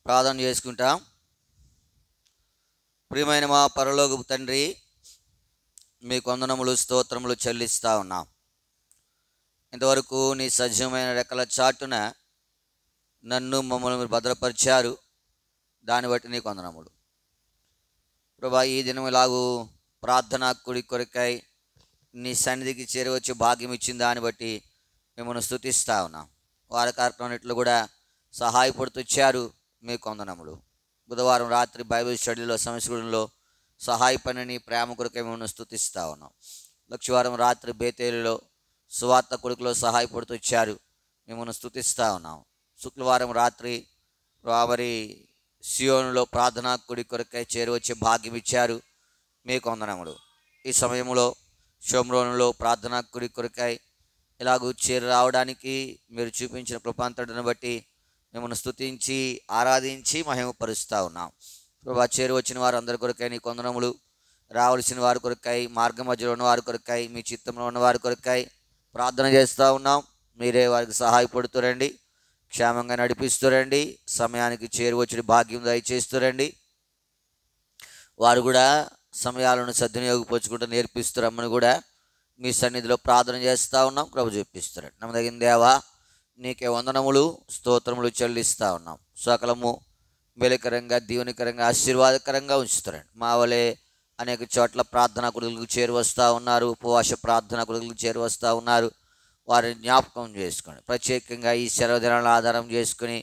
ప్రార్థన చేసుకుంటాం. ప్రియమైన మా పరలోకపు తండ్రి, మీ వందనములు స్తోత్రములు చెల్లిస్తూ ఉన్నాం. ఇంతవరకు నీ సజీవమైన రెక్కల చాటున నన్ను మమ్మల్ని మీరు భద్రపరిచారు. దాన్ని బట్టి నీకు వందనములు ప్రభా. ఈ దినం ఇలాగూ ప్రార్థన కుడి కొరకై నీ సన్నిధికి చేరవచ్చి భాగ్యం ఇచ్చిన దాన్ని బట్టి మిమ్మల్ని స్తుతిస్తూ ఉన్నాం. వారి కార్యక్రమాలు కూడా సహాయపడుతొచ్చారు, మీకు వందనములు. బుధవారం రాత్రి బైబిల్ స్టడీలో సంస్కృతంలో సహాయపడిన నీ ప్రేమ కొరకై మిమ్మల్ని స్తుతిస్తూ ఉన్నాం. లక్షవారం రాత్రి బేతేలులో సువార్త కొడుకులో సహాయపడుతొచ్చారు, మిమ్మల్ని స్తుతిస్తూ ఉన్నాం. శుక్రవారం రాత్రి మరి సియోనులో ప్రార్థనా కుడి కొరకై చేరువచ్చే భాగ్యం ఇచ్చారు, మీకు వందనములు. ఈ సమయంలో షోమ్రోనులో ప్రార్థనా కుడి కొరకై ఇలాగూ చేరి రావడానికి మీరు చూపించిన కృపాంతటిని బట్టి మిమ్మల్ని స్తుతించి ఆరాధించి మహిమపరుస్తూ ఉన్నాం. ప్రభా, చేరు వచ్చిన వారు అందరి కొరకై నీ వందనములు. రావాల్సిన వారి కొరకై, మార్గ మధ్యలో ఉన్న వారి కొరకై, మీ చిత్తంలో ఉన్న వారి కొరకై ప్రార్థన చేస్తూ ఉన్నాం. మీరే వారికి సహాయపడుతురండి, క్షేమంగా నడిపిస్తురండి, సమయానికి చేరువచ్చిన భాగ్యం దయచేస్తురండి. వారు కూడా సమయాలను సద్వినియోగపరుచుకుంటూ నేర్పిస్తురమ్మని కూడా మీ సన్నిధిలో ప్రార్థన చేస్తూ ఉన్నాం. కృప చూపిస్తురండి. నమ్మదగిన దేవా, నీకే వందనములు స్తోత్రములు చెల్లిస్తూ ఉన్నాం. సకలము మేలుకరంగా దీవెనకరంగా ఆశీర్వాదకరంగా ఉంచుతారండి. మా వలె అనేక చోట్ల ప్రార్థనా కొడుకులకు చేరువస్తూ ఉన్నారు, ఉపవాస ప్రార్థనా కొడుకులకు చేరువస్తూ ఉన్నారు. వారిని జ్ఞాపకం చేసుకోండి. ప్రత్యేకంగా ఈ సెలవు దినాలను ఆధారం చేసుకుని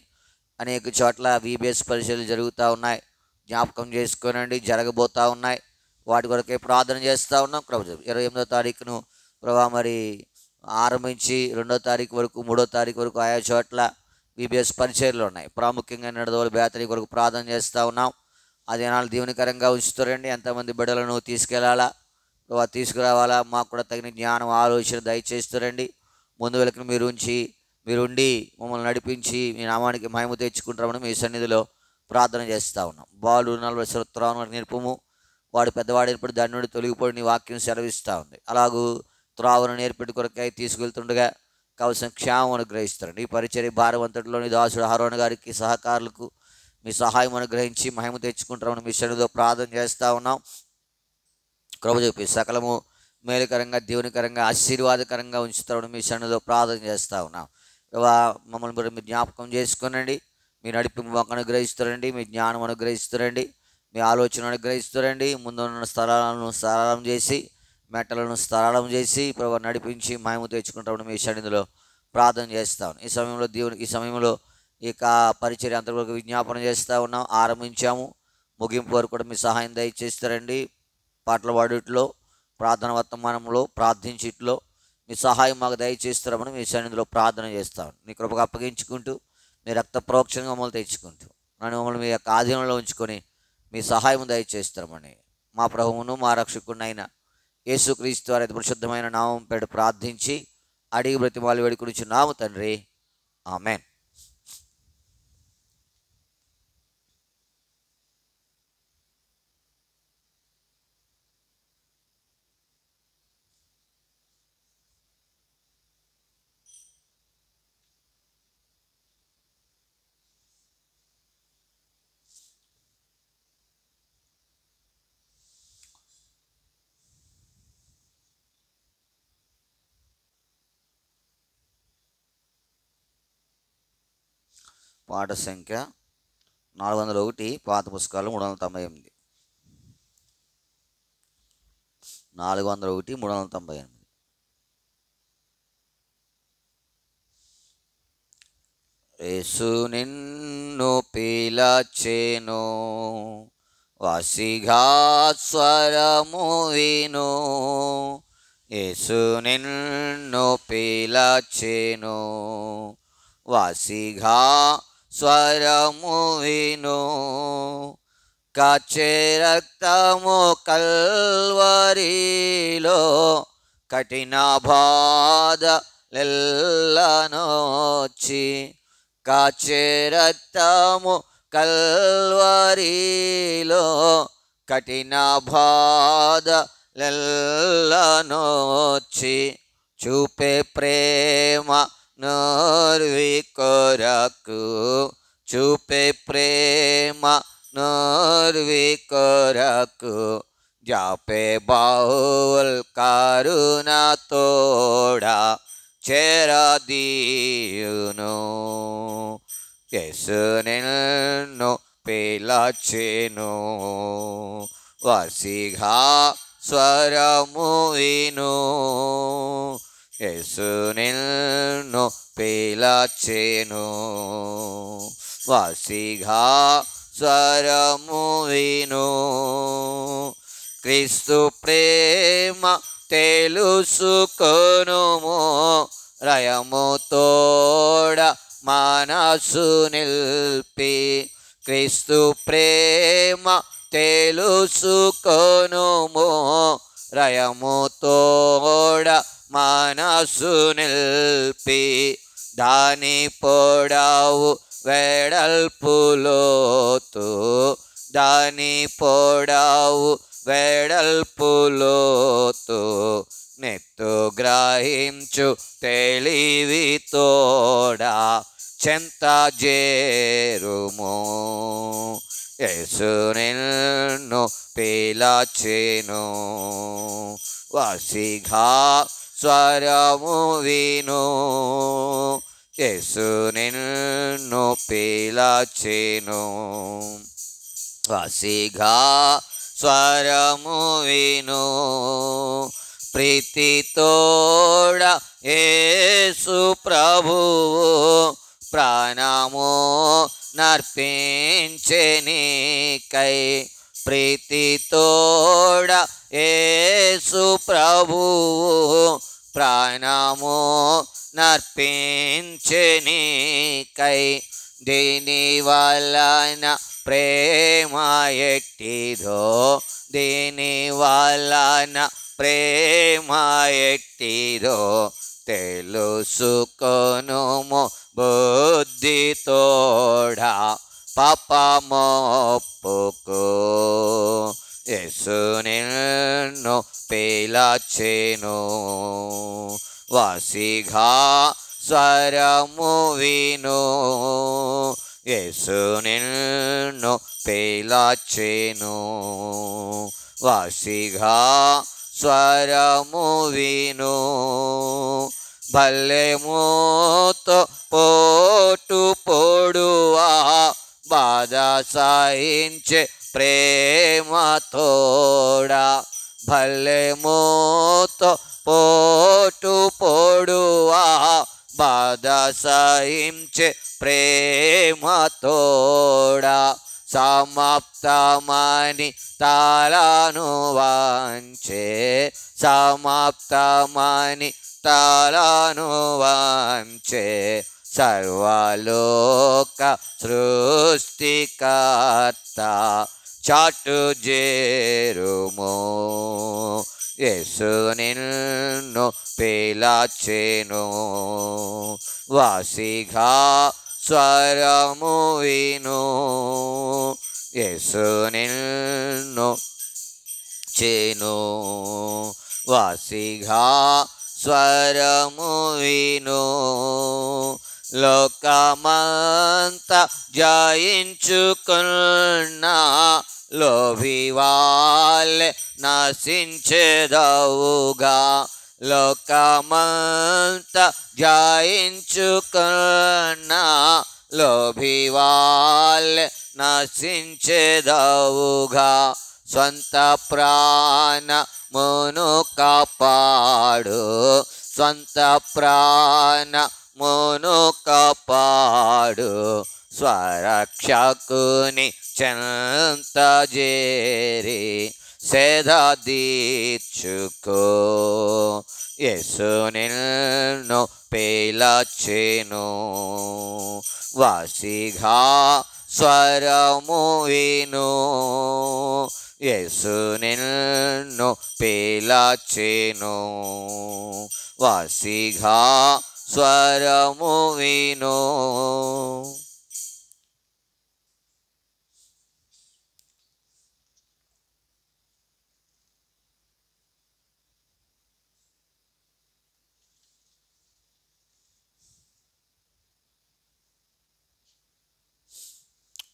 అనేక చోట్ల VBS పరీక్షలు జరుగుతూ ఉన్నాయి, జ్ఞాపకం చేసుకోనండి. జరగబోతూ ఉన్నాయి, వాటి కొరకే ప్రార్థన చేస్తూ ఉన్నాం. ప్రభుత్వం 28వ తారీఖును ప్రభా మరి ఆరంభించి 2వ తారీఖు వరకు 3వ తారీఖు వరకు ఆయా చోట్ల VBS పరిచర్లు ఉన్నాయి. ప్రాముఖ్యంగా నడదవల బేతరీ కొరకు ప్రార్థన చేస్తూ ఉన్నాం. ఆ దినాలు దీవెనకరంగా ఉంచుతారండి. ఎంతమంది బిడ్డలను తీసుకెళ్లాలా, ప్రభా తీసుకురావాలా, మాకు కూడా తగిన జ్ఞానం ఆలోచన దయచేస్తారండి. ముందు వెలుకను మీరుండి మమ్మల్ని నడిపించి మీ నామానికి మహిమ తెచ్చుకుంటామని మీ సన్నిధిలో ప్రార్థన చేస్తూ ఉన్నాం. బాలు 40 సంవత్సరాలు నేర్పము, వాడు పెద్దవాడైనప్పుడు దాని నుండి తొలగిపోయి నీ వాక్యం సెలవిస్తూ ఉంది. అలాగూ త్రావను నేర్పెట్టి కొరకై తీసుకెళ్తుండగా కావలసిన క్షేమం అనుగ్రహిస్తారండి. ఈ పరిచర్య భారవంతటిలోని దాసుడు హరోన్ గారికి సహకారులకు మీ సహాయం అనుగ్రహించి మహిమ తెచ్చుకుంటామని మీ సన్నిధిలో ప్రార్థన చేస్తూ ఉన్నాం. కృప చూపి సకలము మేలుకరంగా దీవెనకరంగా ఆశీర్వాదకరంగా ఉంచుతామని మీ సన్నిధిలో ప్రార్థన చేస్తూ ఉన్నాం. మమ్మల్ని మీరు జ్ఞాపకం చేసుకోనండి. మీ నడిపింపు మాకు అనుగ్రహిస్తారండి, మీ జ్ఞానం అనుగ్రహిస్తారండి, మీ ఆలోచన అనుగ్రహిస్తారండి. ముందున్న స్థలాలను సరళం చేసి, మెట్టలను సరళం చేసి ప్రభు నడిపించి మహిమ తెచ్చుకుంటామని మీ సన్నిధిలో ప్రార్థన చేస్తాను. ఈ సమయంలో ఇక పరిచర్య అంతవరకు విజ్ఞాపన చేస్తూ ఉన్నాం. ఆరంభించాము, ముగింపు వరకు కూడా మీ సహాయం దయచేస్తారండి. పాటల పాడుట్లో, ప్రార్థన వర్తమానంలో, ప్రార్థించిట్లో మీ సహాయం మాకు దయచేస్తారమని మీ సన్నిధిలో ప్రార్థన చేస్తాను. నీ కృపకు అప్పగించుకుంటూ, మీ రక్త ప్రోక్షణగా మమ్మల్ని తెచ్చుకుంటూ, మమ్మల్ని మీ యొక్క ఆధీనంలో ఉంచుకొని మీ సహాయం దయచేస్తారమని మా ప్రభువును మా రక్షకుడినైన యేసుక్రీస్తు వారి పరిశుద్ధమైన నామం పేరు ప్రార్థించి అడిగి బ్రతిమాలు వేడుకొనుచున్నాము తండ్రి, ఆమేన్. పాట సంఖ్య 401, పాత పుస్తకాలు 398. 401, 398. యేసు నిన్ను పిలచెను, వాసిగా స్వరము విను. యేసు నిన్ను పిలచెను, వాసిగా స్వరము విను. కాచే రక్తము కల్వరిలో కఠిన బాధలెల్లనొచ్చి, కాచే రక్తము కల్వరిలో కఠిన బాధలెల్లనొచ్చి, చూపే ప్రేమ నోర్వి కొరకు చూపే ప్రేమ నోర్వి కొరకు జాపే బావుల్ కరుణ తోడా చేరదీయును. యేసు నిన్ను పిలచెను, వసిగా స్వరము విను. యేసు నిన్ను పిలచెను, వసిగా స్వరము విను. క్రీస్తు ప్రేమ తెలుసుకొనుము, రయము తోడ మనసు నిల్పి. క్రీస్తు ప్రేమ తెలుసుకొనుము, రయము తోడ మనసు నిల్పి. దాని పొడవు వెడల్పు లోతు, దాని పొడవు వెడల్పు లోతు నెత్తు గ్రహించు తెలివి తోడా చెంత చేరుము. యేసు నిన్ను పిలచెను, వసిగా స్వరము విను. యేసు నిన్ను పిలచెను, వసిగా స్వరము విను. ప్రీతి తోడ యేసు ప్రభువు ప్రాణము నర్పించె నీకై. ప్రీతి తోడ యేసు ప్రభువు ప్రాణము నర్పించె నీకై. దీని వలన ప్రేమ ఎట్టిదో, దీని వలన ప్రేమ ఎట్టిదో తెలుసుకొనుము బుద్ధి తోడా పాపమొప్పుకో. యేసు నిన్ను పిలచెను, వసిగా స్వరము విను. యేసు నిన్ను పిలచెను, వసిగా స్వరము విను. బల్లెముతో పోటు పొడువా బాధ సహించే ప్రేమ తోడా. బల్లెముతో పోటు పొడువా బాధ సహించే ప్రేమ తోడా. సమాప్తమని తలను వంచే, సమాప్తమని తలను వంచే సర్వలోక సృష్టికర్త చాటు చేరుము. యేసు నిన్ను పిలచెను, వసిగా స్వరము విను. యేసు నిన్ను చేను, వసిగా స్వరము విను. లోకమంత జయించుకున్నా లోభి వాళ్ళే నశించెదవుగా. లోకమంత జయించుకున్నా లోభి వాళ్ళే నశించెదవుగా. స్వంత ప్రాణమును కాపాడు, స్వంత ప్రాణమును కాపాడు. స్వరక్షకుని చెంత చేరి సేద తీర్చుకో. యేసు నిన్ను పిలచెను, వసిగా స్వరము విను. యేసు నిన్ను పిలచెను, వసిగా స్వరము విను.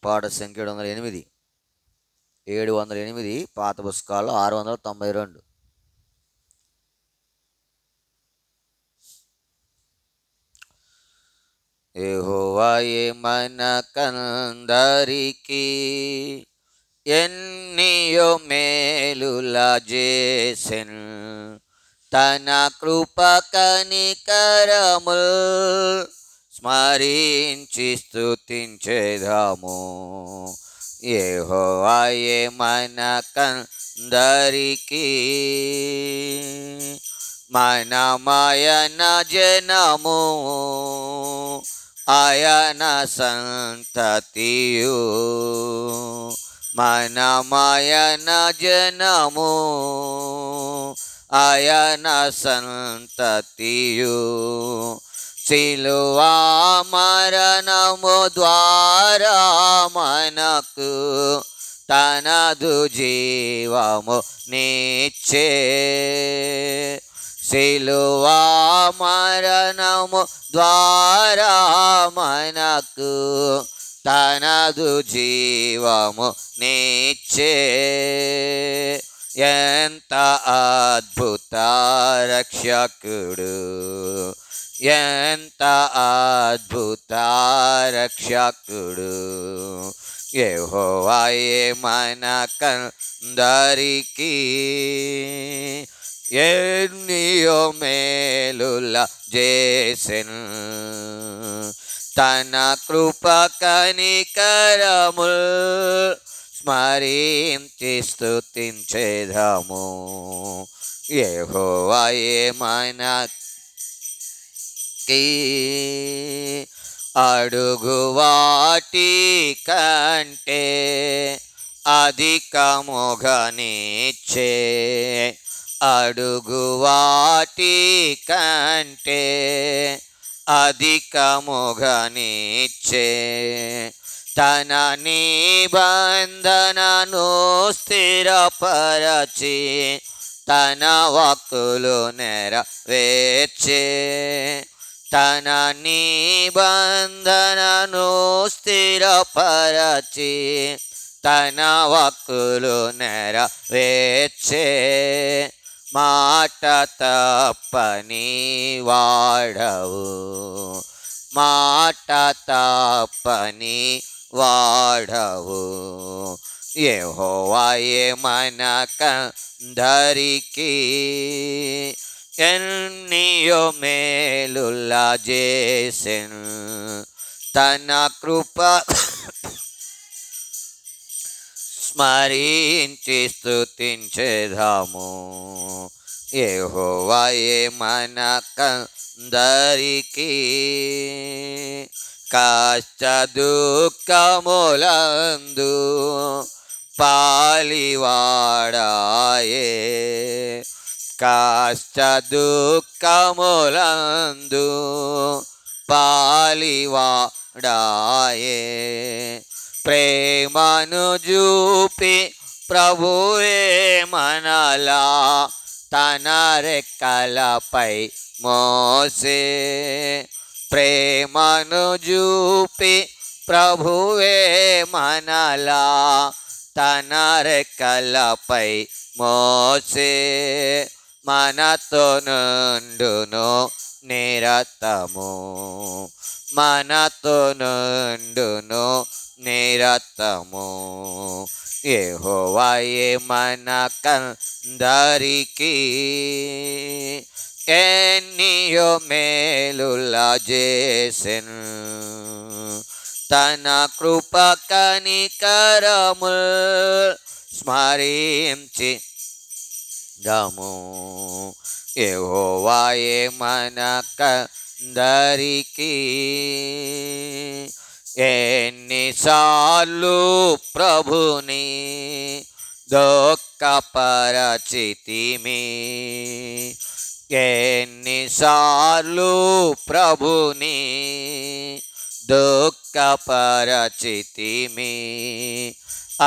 పాట సంఖ్య 708. 708 పాత పుస్తకాల్లో 692. యెహోవాయే మనకందరికీ ఎన్నియో మేలుల చేసెన్, తన కృప కనికరముల్ స్మరించి స్తుతించెదము. యెహోవాయే మనకందరికీ మనమయన జనము, ఆయన సంతతియు. మనమయన జనము, ఆయన సంతతియు. సిలువా మరణము ద్వారా మనకు తనదు జీవము నిచ్చే. సిలువా మరణము ద్వారా మనకు తనదు జీవము నిచ్చే. ఎంత అద్భుత రక్షకుడు, ఎంత అద్భుత రక్షకుడు. యెహోవాయే మనకందరికీ ఎన్నియో మేలుల చేసెన్, తన కృప కనికరముల్ స్మరించి స్తుతించెదము. యెహోవాయే మనకి అడుగు వాటి కంటే అధికముగనిచ్చే. అడుగు వాటి కంటే అధికముగనిచ్చే. తన నిబంధనను స్థిరపరచి తన వాక్కులు నెరవేర్చే. తన నిబంధనను స్థిరపరచి తన వాక్కులు నెరవేర్చే. మాట తప్పని వాడవు, మాట తప్పని వాడవు. యెహోవాయే మనకందరికీ ఎన్నియో మేలుల చేసెన్, తన కృప స్మరించి స్తుతించెదము. యెహోవాయే మనకందరికీ కష్ట దుఃఖములందు పాలివాడాయే. కష్ట దుఃఖములందు పాలివాడాయే. ప్రేమను చూపి ప్రభువే మనలా తన రెక్కలపై మోసే. ప్రేమను చూపి ప్రభువే మనలా తన రెక్కలపై మోసే. మనతో నుండును నిరతము, మనతో నుండును నిరతము. యెహోవాయే మనకందరికీ ఎన్నియో మేలుల చేసెన్, తన కృప కనికరముల్ స్మరించి దము. యెహోవాయే మనకందరికీ ఎన్నిసార్లు ప్రభుని దుఃఖపరచితిమి, ఎన్నిసార్లు ప్రభుని దుఃఖపరచితిమి.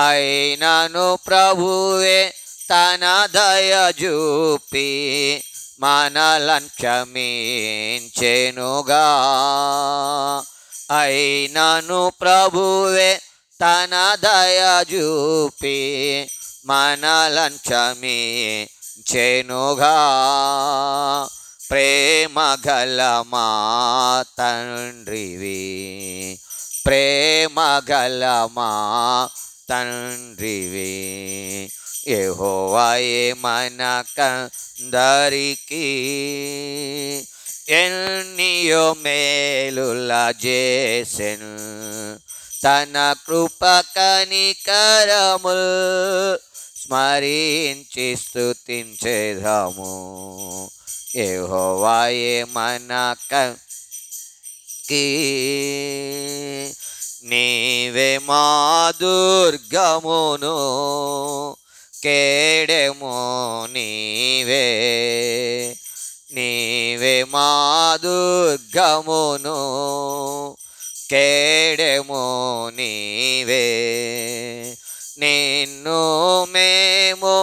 అయినను ప్రభువే తన దయ చూపి మనలను క్షమించెనుగా. అయినను ప్రభువే తన దయ చూపి మనలను క్షమించెనుగా. ప్రేమ గల మా తండ్రివి, ప్రేమ గల మా తండ్రివి, యెహోవాయే మనకందరికీ ఎన్నియో మేలుల చేసెను. తన కృప కనికరముల్ స్మరించి స్తుతించెదము. యెహోవాయే మనకి నీవే మా దుర్గమును, కేడెము నీవే, నీవే మా దుర్గమును, కేడెము నీవే. నిన్ను మేము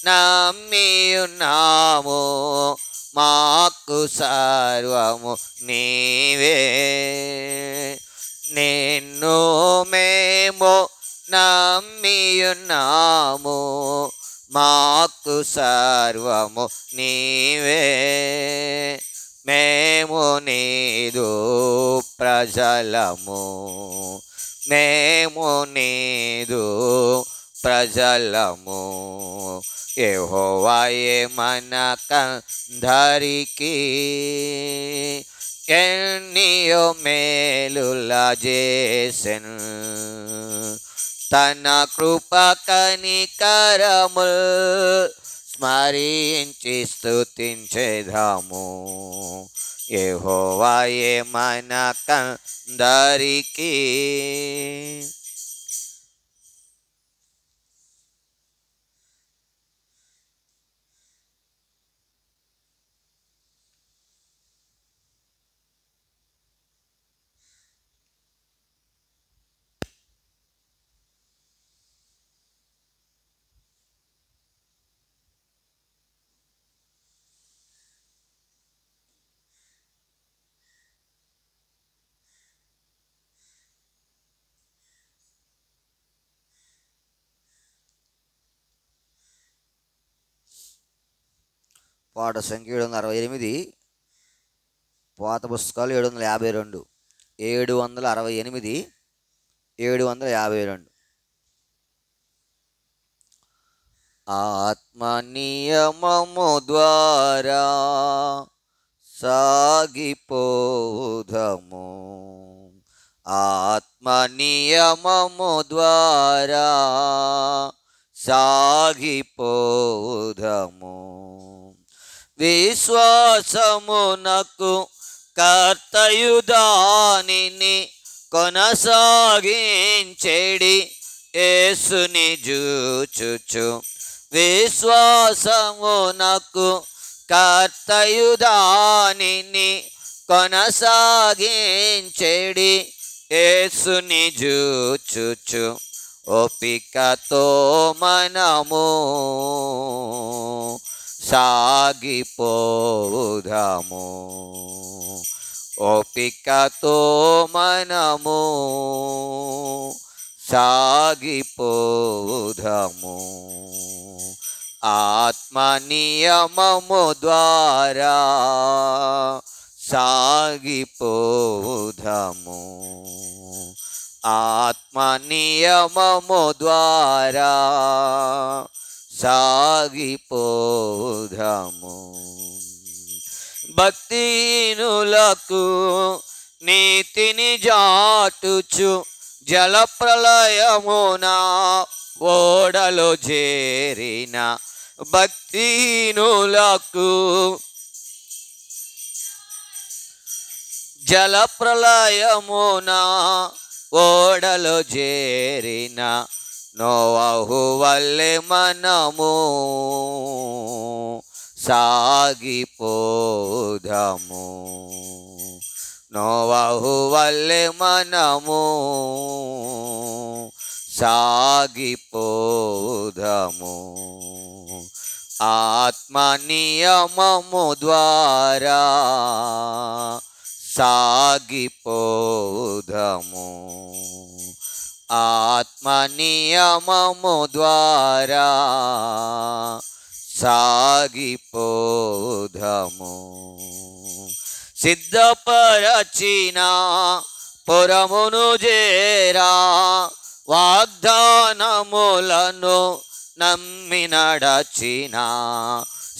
నమ్మియున్నాము, మాకు సర్వము నీవే. నిన్ను మేము నమ్మియున్నాము, మాకు సర్వము నీవే. మేము నీదు ప్రజలము, మేము నీదు ప్రజలము. యెహోవాయే మనకందరికీ ఎన్నియో మేలుల చేసెను. తన కృప కనికరముల్ స్మరించి స్తుతించెదము. యెహోవాయే మనకందరికీ పాట సంఖ్య 768, పాత పుస్తకాలు 752, 768, 752. ఆత్మ నియమము ద్వారా సాగిపోదము, ఆత్మ నియమము ద్వారా సాగిపోదము. విశ్వాసమునకు కర్తయు దానిని కొనసాగించెడి యేసుని జూచుచు. విశ్వాసమునకు కర్తయు దానిని కొనసాగించెడి యేసుని జూచుచు. ఓపికతో మనము సాగిపోదము, ఓపికతో మనము సాగిపోదము. ఆత్మ నియమము ద్వారా సాగిపోదము, ఆత్మ నియమము ద్వారా సాగిపోదము. భక్తిహీనులకు నీతిని జాటుచు జలప్రలయమున ఓడలో చేరిన భక్తిహీనులకు జలప్రలయమున ఓడలో చేరిన నోవహు వల్లే మనము సాగిపోదము, నోవహు వల్లే మనము సాగిపోదము. ఆత్మ నియమము ద్వారా సాగిపోదము, ఆత్మ నియమము ద్వారా సాగిపోదము. సిద్ధపరచిన పురమును చేరా వాగ్దానములను నమ్మి నడచిన.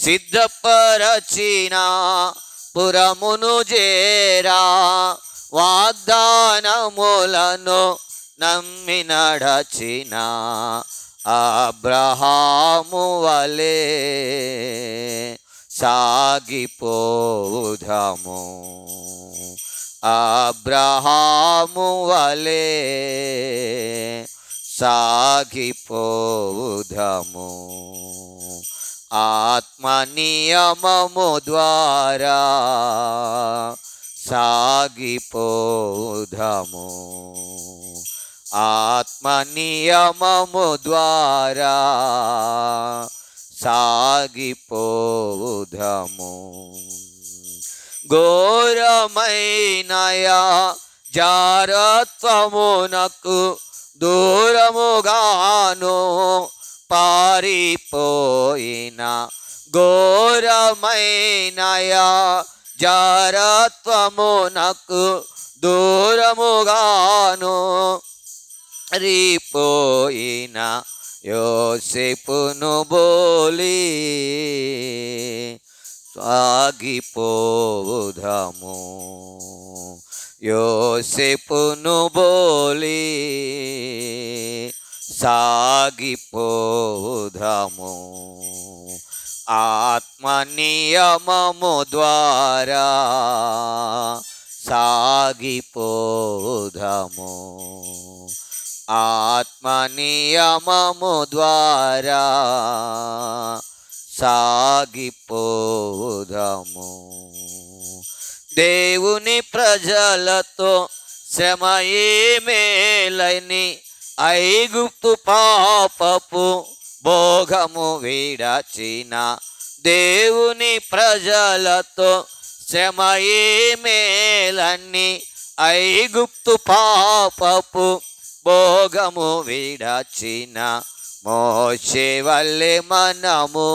సిద్ధపరచిన పురమును చేరా వాగ్దానములను నమ్మి నడచిన. అబ్రహాము వలె సాగిపోదము. అబ్రహాము వలె సాగిపోదము. ఆత్మ నియమము ద్వారా సాగిపోదము. ఆత్మ నియమము ద్వారా సాగిపోదము. ఘోరమైనయా జారత్వమునకు దూరముగాను పారిపోయిన. ఘోరమైనయా జారత్వమునకు దూరముగాను పారిపోయిన యోసేపును బోలి సాగిపోదము. యోసేపును బోలి సాగిపోదము. ఆత్మ నియమము ద్వారా సాగిపోదము. ఆత్మ నియమము ద్వారా సాగిపోదము. దేవుని ప్రజలతో శ్రమయే మేలని ఐగుప్తు పాపపు భోగము విడచిన. దేవుని ప్రజలతో శ్రమయే మేలని ఐగుప్తు పాపపు భోగము విడచిన. మోషే వలె మనము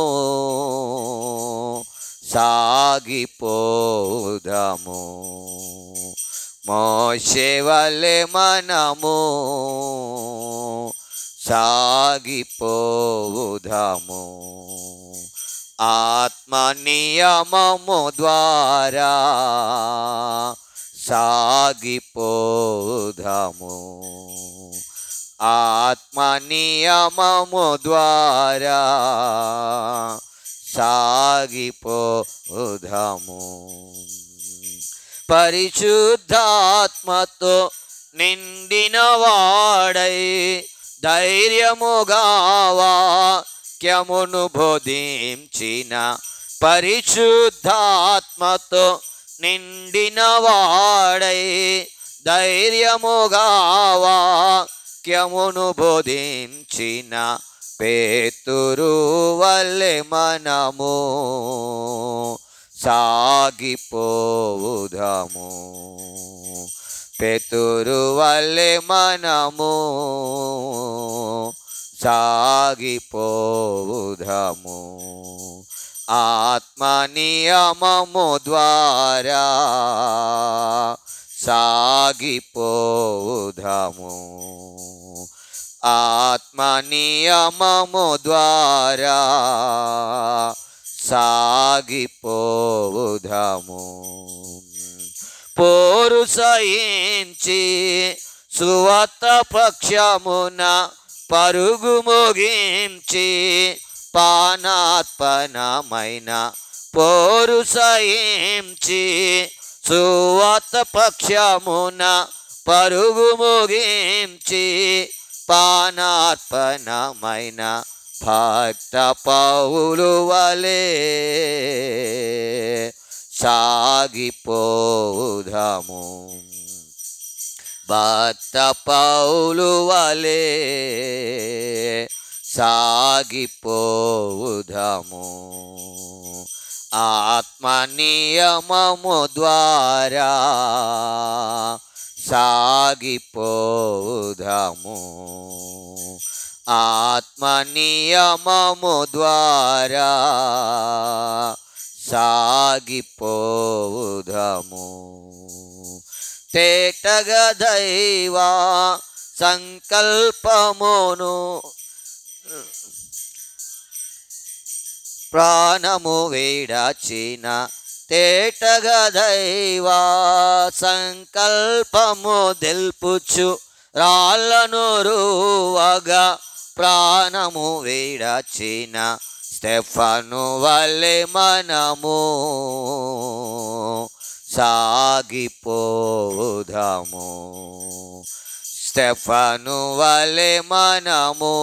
సాగిపోదము. మోషే వలె మనము సాగిపోదము. ఆత్మ నియమము ద్వారా సాగిపోదము. ఆత్మ నియమము ద్వారా సాగిపోదము. పరిశుద్ధాత్మతో నిండిన వాడై ధైర్యముగా వాక్యమును బోధించిన. పరిశుద్ధాత్మతో నిండిన వాడై ధైర్యముగా వాక్యమును బోధించిన. పేతురు వలె మనము సాగిపోదము. పేతురు వలె మనము సాగిపోదము. ఆత్మ నియమము ద్వారా సాగిపోదము. ఆత్మ నియమము ద్వారా సాగిపోదము. పోరు సయించి సువార్త పక్షమున పరుగు ముగించి పానాత్పనమైన. పోరు సయించి సువార్త పక్షమున పరుగు ముగించి పానార్పణమైన భక్త పౌలు వలె సాగిపోదము. భక్త పౌలు వలె సాగిపోదము. ఆత్మ నియమము ద్వారా సాగిపోదాము. ఆత్మ నియమము ద్వారా సాగిపోదాము. తేటగా దైవ సంకల్పమును ప్రాణము విడచిన తేటగా దైవ సంకల్పము తెలుపుచు రాళ్ళను రువగా ప్రాణము విడచిన స్టెఫను వలె మనము సాగిపోదాము. స్టెఫను వలె మనము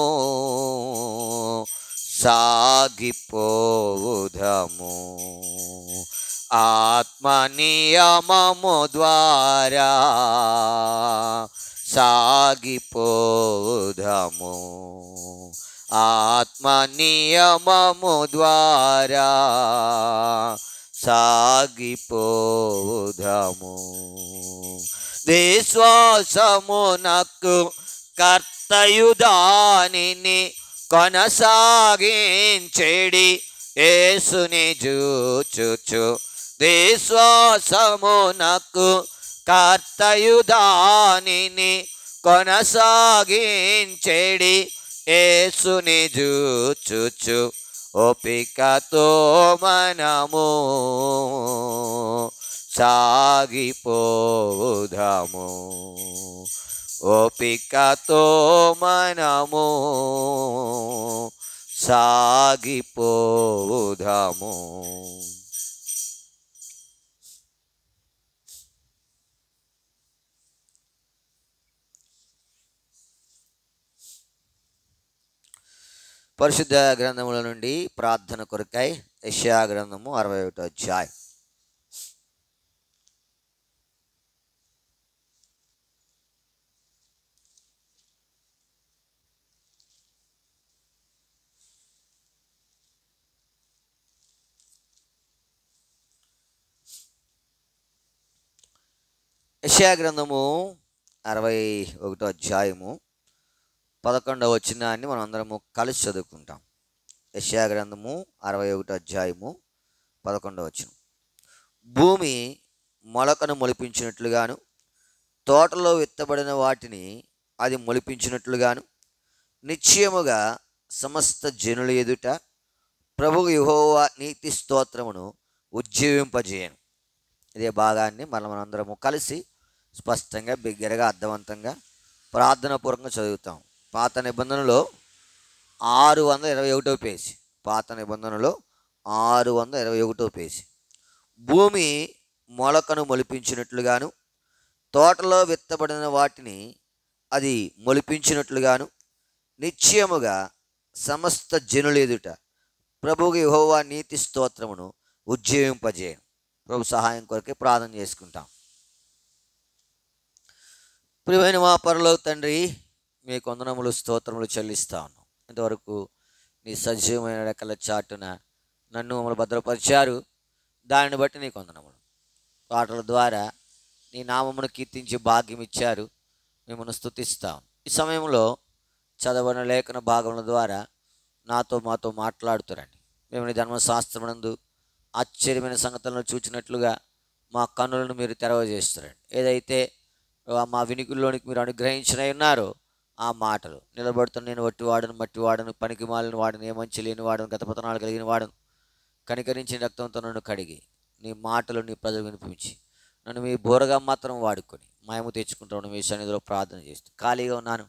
సాగిపోదాము. ఆత్మ నియమము ద్వారా సాగిపోదాము. ఆత్మ నియమము ద్వారా సాగిపోదాము. విశ్వాసమునకు కర్తయు దానిని కొనసాగించెడి యేసుని చూచుచు. విశ్వాసమునకు కర్తయు దానిని కొనసాగించెడి యేసుని చూచుచు. ఓపికతో మనము సాగిపోదాము. ఓపికతో మనము సాగిపోదాము. పరిశుద్ధ గ్రంథముల నుండి ప్రార్థన కొరకై యెషయా గ్రంథము 61వ అధ్యాయం. యెషయా గ్రంథము 61వ అధ్యాయము 11వ వచనాన్ని మనం అందరము కలిసి చదువుకుంటాం. యెషయా గ్రంథము 61వ అధ్యాయము 11వ వచనం. భూమి మొలకను మొలిపించినట్లుగాను తోటలో విత్తబడిన వాటిని అది మొలిపించినట్లుగాను నిశ్చయముగా సమస్త జనుల ఎదుట ప్రభువు యెహోవా నీతి స్తోత్రమును ఉజ్జీవింపజేయను. ఇదే భాగాన్ని మనందరము కలిసి స్పష్టంగా బిగ్గరగా అర్థవంతంగా ప్రార్థనాపూర్వకంగా చదువుతాం. పాత నిబంధనలో 621వ పేజీ. పాత నిబంధనలో 621వ పేజీ. భూమి మొలకను మొలిపించినట్లుగాను తోటలో విత్తబడిన వాటిని అది మొలిపించినట్లుగాను నిశ్చయముగా సమస్త జనుల ఎదుట ప్రభువు యెహోవా నీతి స్తోత్రమును ఉజ్జీవింపజేయను. ప్రభు సహాయం కొరకే ప్రార్థన చేసుకుంటాం. ప్రియమైన మా పరలోక తండ్రి, మీకు వందనములు స్తోత్రములు చెల్లిస్తా ఉన్నాం. ఇంతవరకు నీ సజీవమైన రెక్కల చాటున నన్ను మమ్మల్ని భద్రపరిచారు. దానిని బట్టి నీకు వందనములు. పాటల ద్వారా నీ నామమును కీర్తించి భాగ్యం ఇచ్చారు. మిమ్మల్ని స్తుతిస్తాం. ఈ సమయంలో చదవని లేఖన భాగముల ద్వారా మాతో మాట్లాడుతారండి. మేము నీ ధర్మశాస్త్రమునందు ఆశ్చర్యమైన సంగతులను చూచినట్లుగా మా కన్నులను మీరు తెరవజేస్తారండి. ఏదైతే మా వినికిల్లోనికి మీరు అనుగ్రహించిన ఉన్నారో ఆ మాటలు నిలబడుతున్న నేను వట్టివాడను, మట్టివాడను, పనికి మాలిన వాడను, ఏ మంచి లేని వాడను, గతపతనాలు కలిగిన వాడను, కనికరించిన రక్తంతో నన్ను కడిగి నీ మాటలు నీ ప్రజలు వినిపించి నన్ను మీ బోరగా మాత్రం వాడుకొని మాయము తెచ్చుకుంటాను. మీ సన్నిధిలో ప్రార్థన చేస్తూ ఖాళీగా ఉన్నాను,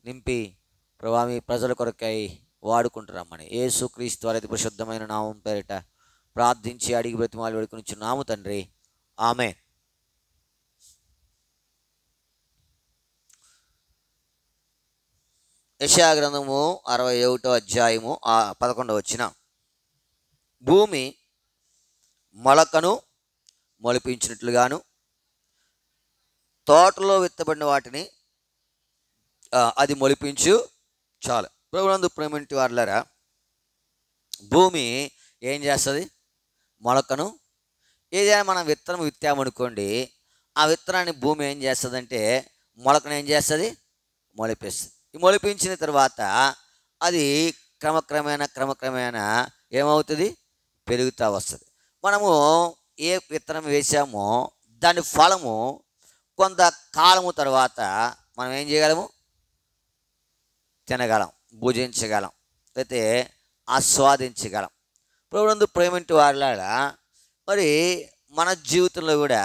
నింపి ప్రభా మీ ప్రజల కొరకై వాడుకుంటున్నామని యేసుక్రీస్తు వారి అతి పరిశుద్ధమైన నామం పేరిట ప్రార్థించి అడిగి బ్రతిమాలి వేడుకొనిచున్నాము తండ్రి. ఆమేన్. యెషయా గ్రంథము 61వ అధ్యాయము 11వ వచనం. భూమి మొలకను మొలిపించినట్లుగాను తోటలో విత్తబడిన వాటిని అది మొలిపించు చాలు. ప్రభునందు ప్రేమింటి వారులారా, భూమి ఏం చేస్తుంది? మొలకను. ఏదైనా మనం విత్తనం విత్తామనుకోండి, ఆ విత్తనాన్ని భూమి ఏం చేస్తుందంటే మొలకను ఏం చేస్తుంది, మొలిపిస్తుంది. ఈ మొలిపించిన తర్వాత అది క్రమక్రమేణా ఏమవుతుంది, పెరుగుతూ వస్తుంది. మనము ఏ విత్తనం వేసామో దాని ఫలము కొంత కాలము తర్వాత మనం ఏం చేయగలము, తినగలం, భుజించగలం, అయితే ఆస్వాదించగలం. ప్రభునందు ప్రేమింటి వారిలాగా మరి మన జీవితంలో కూడా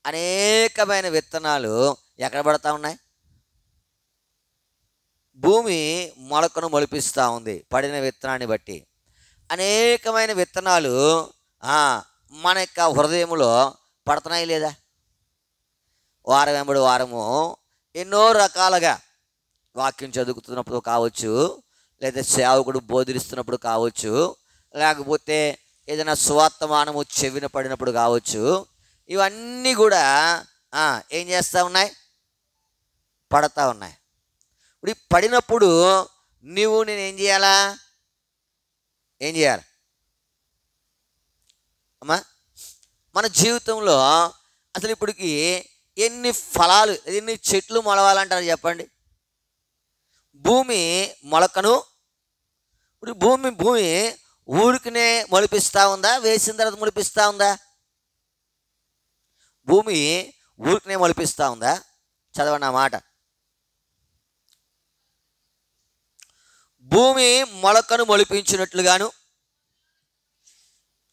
అనేకమైన విత్తనాలు ఎక్కడ పడతా ఉన్నాయి. భూమి మొలకను మొలిపిస్తూ ఉంది పడిన విత్తనాన్ని బట్టి. అనేకమైన విత్తనాలు మన యొక్క హృదయంలో పడుతున్నాయి లేదా? వారం వెంబడి వారము ఎన్నో రకాలుగా వాక్యం చదువుతున్నప్పుడు కావచ్చు, లేదా సేవకుడు బోధిస్తున్నప్పుడు కావచ్చు, లేకపోతే ఏదైనా సువార్తమానము చెవిన పడినప్పుడు కావచ్చు, ఇవన్నీ కూడా ఏం చేస్తూ ఉన్నాయి, పడతా ఉన్నాయి. ఇప్పుడు పడినప్పుడు నేను ఏం చేయాలా, ఏం చేయాలి అమ్మా? మన జీవితంలో అసలు ఇప్పటికి ఎన్ని ఫలాలు, ఎన్ని చెట్లు మొలవాలంటారు చెప్పండి? భూమి మొలకను ఇప్పుడు భూమి ఊరికినే మొలిపిస్తూ ఉందా, వేసిన తర్వాత మొలిపిస్తూ ఉందా? భూమి ఊరికినే మొలిపిస్తూ ఉందా? చదవండి ఆ మాట. భూమి మొలకను మొలిపించినట్లుగాను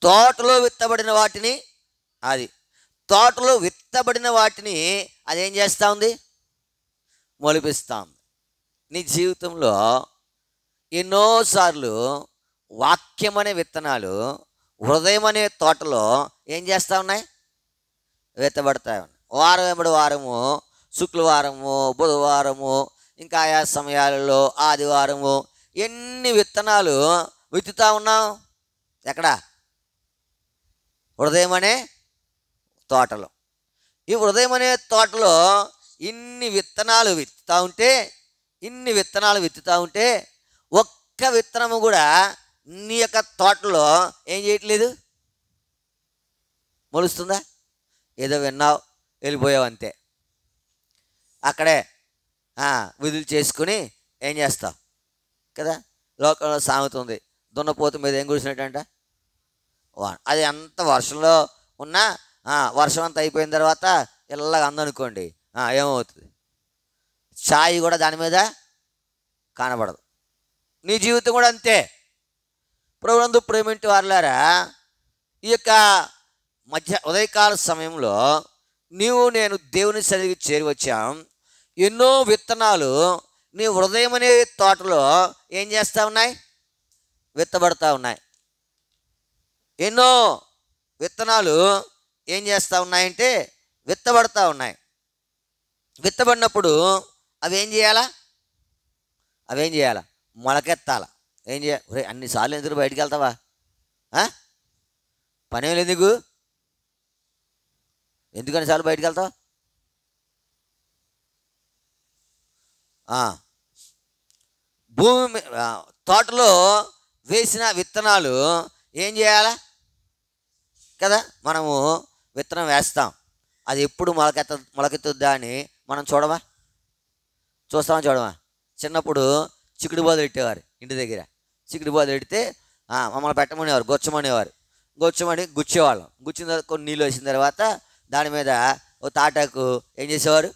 తోటలో విత్తబడిన వాటిని అదేం చేస్తూ ఉంది, మొలిపిస్తూ ఉంది. నీ జీవితంలో ఎన్నోసార్లు వాక్యం అనే విత్తనాలు హృదయం అనే తోటలో ఏం చేస్తూ ఉన్నాయి, విత్తబడతా ఉన్నాయి. వారం వెంబడి వారము, శుక్రవారము, బుధవారము, ఇంకా ఆయా సమయాలలో ఆదివారము ఎన్ని విత్తనాలు విత్తుతూ ఉన్నాం. ఎక్కడ? హృదయం అనే తోటలో. ఈ హృదయం అనే తోటలో ఇన్ని విత్తనాలు విత్తుతూ ఉంటే ఒక్క విత్తనము కూడా నీ యొక్క తోటలో ఏం చేయట్లేదు, మొలుస్తుందా? ఏదో విన్నావు, వెళ్ళిపోయావు అంతే. అక్కడే విధులు చేసుకుని ఏం చేస్తావు కదా. లోకంలో సామెత ఉంది, దున్నపోతు మీద ఏం కురిసినట్టంట, అది అంత వర్షంలో ఉన్నా వర్షం అంతా అయిపోయిన తర్వాత ఇలాగ అందనుకోండి, ఏమవుతుంది, ఛాయ్ కూడా దాని మీద కనబడదు. నీ జీవితం కూడా అంతే. ప్రభునందు ప్రేమింటి వారులారా, ఈ యొక్క ఉదయకాల సమయంలో నేను దేవుని సన్నిధికి చేరి వచ్చాం. ఎన్నో విత్తనాలు నీ హృదయం అనే తోటలో ఏం చేస్తూ ఉన్నాయి, విత్తబడతా ఉన్నాయి. ఎన్నో విత్తనాలు ఏం చేస్తూ ఉన్నాయంటే విత్తబడతా ఉన్నాయి. విత్తబడినప్పుడు అవేం చేయాలా, మొలకెత్తాల. ఏం చేయాలి? అన్నిసార్లు ఎందుకు బయటికి వెళ్తావా? పనేం లేదు నీకు, ఎందుకు అన్నిసార్లు బయటికి వెళ్తావు? భూమి తోటలో వేసిన విత్తనాలు ఏం చేయాలా కదా. మనము విత్తనం వేస్తాం, అది ఎప్పుడు మొలకెత్తుద్దా అని మనం చూస్తామా? చిన్నప్పుడు చిక్కుడు బోదలు పెట్టేవారు ఇంటి దగ్గర. చిక్కుడు బోదలు పెడితే మమ్మల్ని పెట్టమనేవారు, గొచ్చమని గుచ్చేవాళ్ళం. గుచ్చిన తర్వాత కొన్ని నీళ్ళు వేసిన తర్వాత దాని మీద ఓ తాటాకు ఏం చేసేవారు,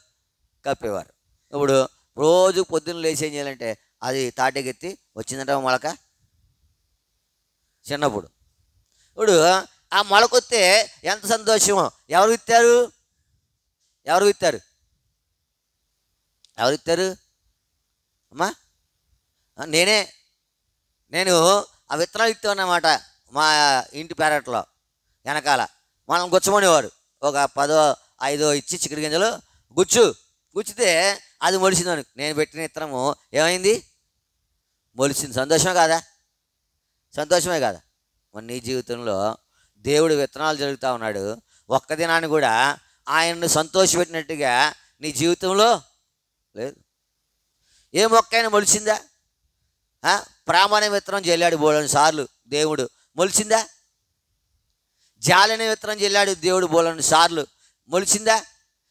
కప్పేవారు. ఇప్పుడు రోజు పొద్దున్న లేచి ఏం చేయాలంటే అది తాటకెత్తి వచ్చిందంట మొలక. చిన్నప్పుడు ఇప్పుడు ఆ మొలకొస్తే ఎంత సంతోషమో. ఎవరు విత్తారు అమ్మా? నేను ఆ విత్తనాలు విత్తానన్నమాట. మా ఇంటి పెరట్లో వెనకాల మనం గుచ్చమనేవారు. ఒక 10, 5 ఇచ్చి చిక్కుడు గింజలు గుచ్చితే అది మొలిసిందని. నేను పెట్టిన విత్తనము ఏమైంది, మొలిసింది. సంతోషమే కాదా? మరి నీ జీవితంలో దేవుడు విత్తనాలు జరుగుతూ ఉన్నాడు. ఒక్క దినాన్ని కూడా ఆయన్ను సంతోషపెట్టినట్టుగా నీ జీవితంలో లేదు. ఏ మొక్క అయినా మొలిచిందా? ప్రామాణ్య విత్తనం జల్లాడు బోలని సార్లు దేవుడు, మొలిచిందా? జాలనే విత్తనం జల్లాడు దేవుడు బోలని సార్లు, మొలిచిందా?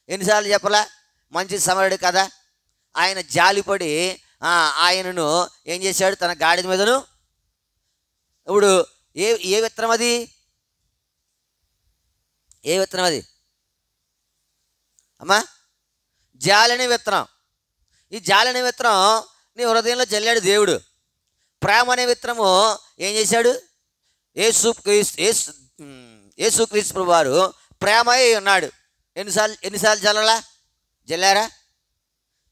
ఎన్నిసార్లు చెప్పలా? మంచి సమరుడు కదా, ఆయన జాలిపడి ఆయనను ఏం చేశాడు? తన గాడిద మీదను. ఇప్పుడు ఏ ఏ విత్తనం అది? ఏ విత్తనం అది అమ్మా? జాలనే విత్తనం. ఈ జాలనే విత్తనం నీ హృదయంలో జల్లాడు దేవుడు. ప్రేమ అనే విత్తనము ఏం చేశాడు? యేసుక్రీస్తు ప్రభు వారు ప్రేమ అయి ఉన్నాడు. ఎన్నిసార్లు జల్లారా?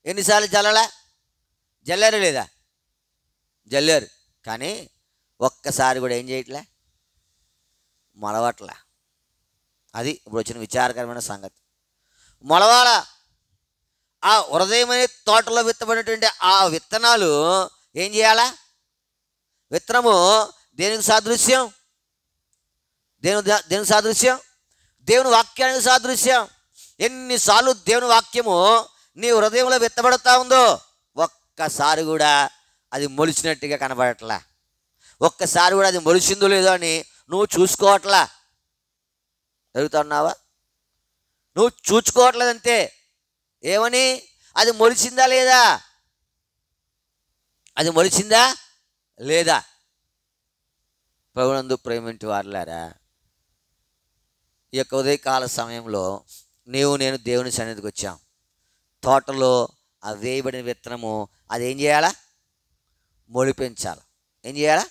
ఎన్నిసార్లు జల్లారా లేదా? జల్లారు. కానీ ఒక్కసారి కూడా ఏం చేయట్లే, మొలవట్లే. అది ఇప్పుడు వచ్చిన విచారకరమైన సంగతి. మొలవాల. ఆ హృదయం అనే తోటలో విత్తబడినటువంటి ఆ విత్తనాలు ఏం చేయాలా? విత్తనము దేనికి సాదృశ్యం? దేనికి సాదృశ్యం? దేవుని వాక్యానికి సాదృశ్యం. ఎన్నిసార్లు దేవుని వాక్యము నీ హృదయంలో విత్తబడతా ఉందో ఒక్కసారి కూడా అది మొలిచినట్టుగా కనబడట్లా. ఒక్కసారి కూడా అది మొలిచిందో లేదో అని నువ్వు చూసుకోవట్లా. జరుగుతున్నావా? నువ్వు చూసుకోవట్లేదంతే. ఏమని? అది మొలిచిందా లేదా? అది మొలిచిందా లేదా? ప్రభునందు ప్రేమింటి వారులారా, ఈ యొక్క ఉదయకాల సమయంలో నేను దేవుని సన్నిధికి వచ్చాం. తోటలో ఆ వేయబడిన విత్తనము అది ఏం చేయాలా? మొలిపించాలి. ఏం చేయాలా?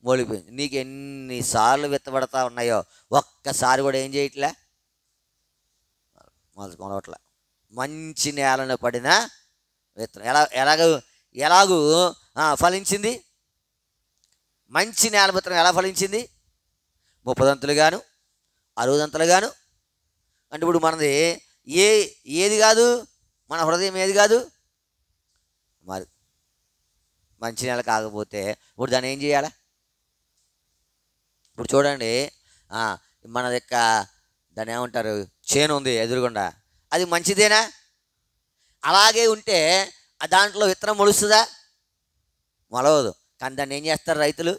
మొలిపించి. నీకు ఎన్నిసార్లు విత్తబడతా ఉన్నాయో ఒక్కసారి కూడా ఏం చేయట్లే, మొలవట్లే. మంచి నేలను పడిన విత్తనం ఎలాగూ ఫలించింది? మంచి నేల విత్తనం ఎలా ఫలించింది? 30 దంతులుగాను 60 దంతులుగాను. అంటే ఇప్పుడు మనది ఏది కాదు? మన హృదయం ఏది కాదు? మరి మంచి నేల కాకపోతే ఇప్పుడు దాన్ని ఏం చేయాలా? ఇప్పుడు చూడండి, మన యొక్క దాన్ని ఏమంటారు, చేను ఉంది ఎదురుగుండా, అది మంచిదేనా? అలాగే ఉంటే దాంట్లో విత్తనం మొలుస్తుందా? మొలవదు. కానీ దాన్ని ఏం చేస్తారు రైతులు?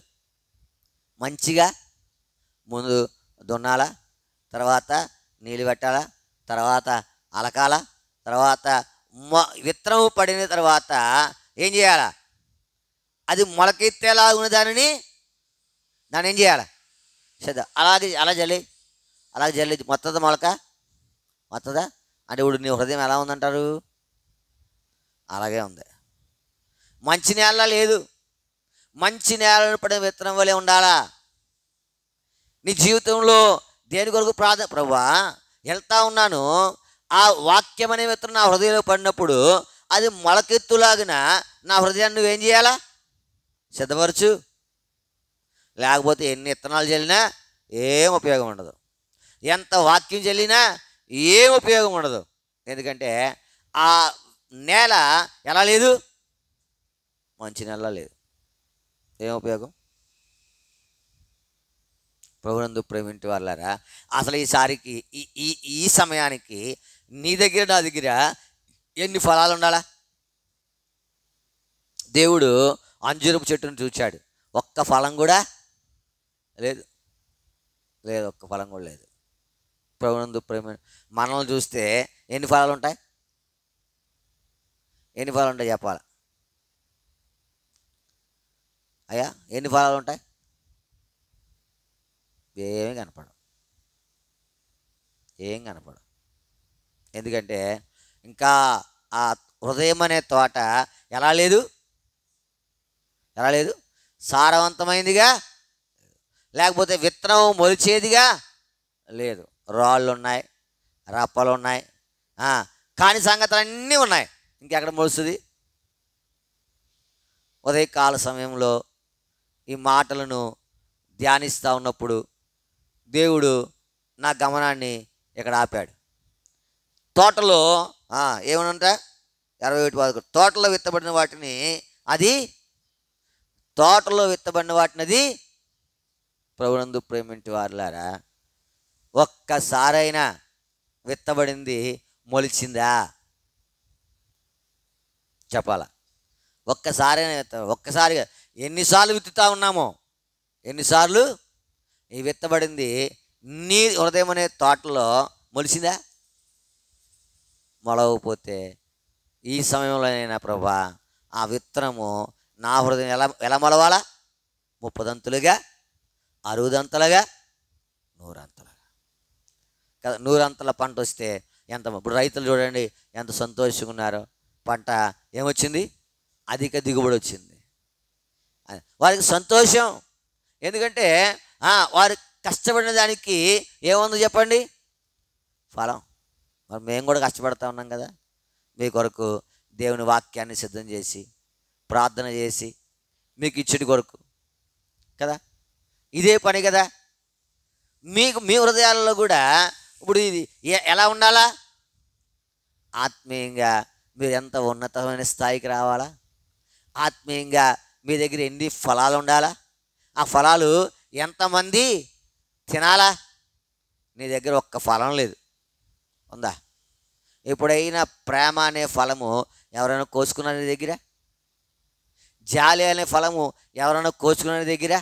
మంచిగా ముందు దున్నాలా, తర్వాత నీళ్ళు పెట్టాలా, తర్వాత అలకాల, తర్వాత విత్తనం పడిన తర్వాత ఏం చేయాలా? అది మొలకెత్తేలాగున్న దాన్ని ఏం చేయాలా? అలాగే జల్లి మొత్తదా మొలక? మొత్తదా? అంటే ఇప్పుడు నీ హృదయం ఎలా ఉందంటారు? అలాగే ఉంది. మంచి నేల లేదు. మంచి నేలను పడిన విత్తనం వలె ఉండాలా నీ జీవితంలో. దేని కొరకు ప్రార్థన? ప్రభువా, వెళ్తా ఉన్నాను, ఆ వాక్యం అనే విత్తనం నా హృదయంలో పడినప్పుడు అది మొలకెత్తులాగిన నా హృదయాన్ని నువ్వేం చేయాలా? సిద్ధపరచు. లేకపోతే ఎన్ని విత్తనాలు చల్లినా ఏం ఉపయోగం ఉండదు. ఎంత వాక్యం చల్లినా ఏం ఉపయోగం ఉండదు. ఎందుకంటే ఆ నేల ఎలా లేదు? మంచి నేల లేదు. ఏం ఉపయోగం? ప్రభునందు ప్రేమింటి వాళ్ళారా, అసలు ఈసారికి ఈ సమయానికి నీ దగ్గర నా దగ్గర ఎన్ని ఫలాలు ఉండాలా? దేవుడు అంజూరపు చెట్టును చూచాడు, ఒక్క ఫలం కూడా లేదు. ఒక్క ఫలం కూడా లేదు. ప్రభునందు ప్రేమ మనల్ని చూస్తే ఎన్ని ఫలాలు ఉంటాయి? ఎన్ని ఫలాలు ఉంటాయి చెప్పాలా అయ్యా? ఎన్ని ఫలాలు ఉంటాయి? ఏమీ కనపడవు. ఏం కనపడవు. ఎందుకంటే ఇంకా ఆ హృదయం అనే తోట ఎలా లేదు? సారవంతమైందిగా, లేకపోతే విత్తనం మొలిచేదిగా లేదు. రాళ్ళు ఉన్నాయి, రప్పలు ఉన్నాయి, కాని సంగతులు అన్నీ ఉన్నాయి. ఇంకెక్కడ మొలుస్తుంది? ఉదయకాల సమయంలో ఈ మాటలను ధ్యానిస్తూ ఉన్నప్పుడు దేవుడు నా గమనాన్ని ఇక్కడ ఆపాడు. తోటలో ఏమనంట 21 తోటలో విత్తబడిన వాటిని ప్రభునందు ప్రేమింటి వారులారా, ఒక్కసారైనా విత్తబడింది మొలిచిందా చెప్పాలా? ఒక్కసారిగా ఎన్నిసార్లు విత్తుతా ఉన్నామో, ఎన్నిసార్లు ఈ విత్తబడింది నీ హృదయం అనే తోటలో మొలిచిందా? మొలవకపోతే ఈ సమయంలోనైనా ప్రభా ఆ విత్తనము నా హృదయం ఎలా ఎలా మొలవాలా? 30 60 100 కదా. 100 పంట వస్తే ఎంత, ఇప్పుడు రైతులు చూడండి ఎంత సంతోషంగా ఉన్నారో. పంట ఏమొచ్చింది? అధిక దిగుబడి వచ్చింది. వారికి సంతోషం. ఎందుకంటే వారు కష్టపడిన దానికి ఏముందో చెప్పండి? ఫలం. మరి మేము కూడా కష్టపడతా ఉన్నాం కదా. మీ కొరకు దేవుని వాక్యాన్ని సిద్ధం చేసి ప్రార్థన చేసి మీకు ఇచ్చడి కొరకు కదా, ఇదే పని కదా. మీకు మీ హృదయాలలో కూడా ఇప్పుడు ఇది ఎలా ఉండాలా? ఆత్మీయంగా మీరు ఎంత ఉన్నతమైన స్థాయికి రావాలా? ఆత్మీయంగా మీ దగ్గర ఎన్ని ఫలాలు ఉండాలా? ఆ ఫలాలు ఎంతమంది తినాలా? నీ దగ్గర ఒక్క ఫలం లేదు, ఉందా? ఎప్పుడైనా ప్రేమ అనే ఫలము ఎవరైనా కోసుకున్న నీ దగ్గర? జాలి అనే ఫలము ఎవరైనా కోసుకున్న నీ దగ్గర?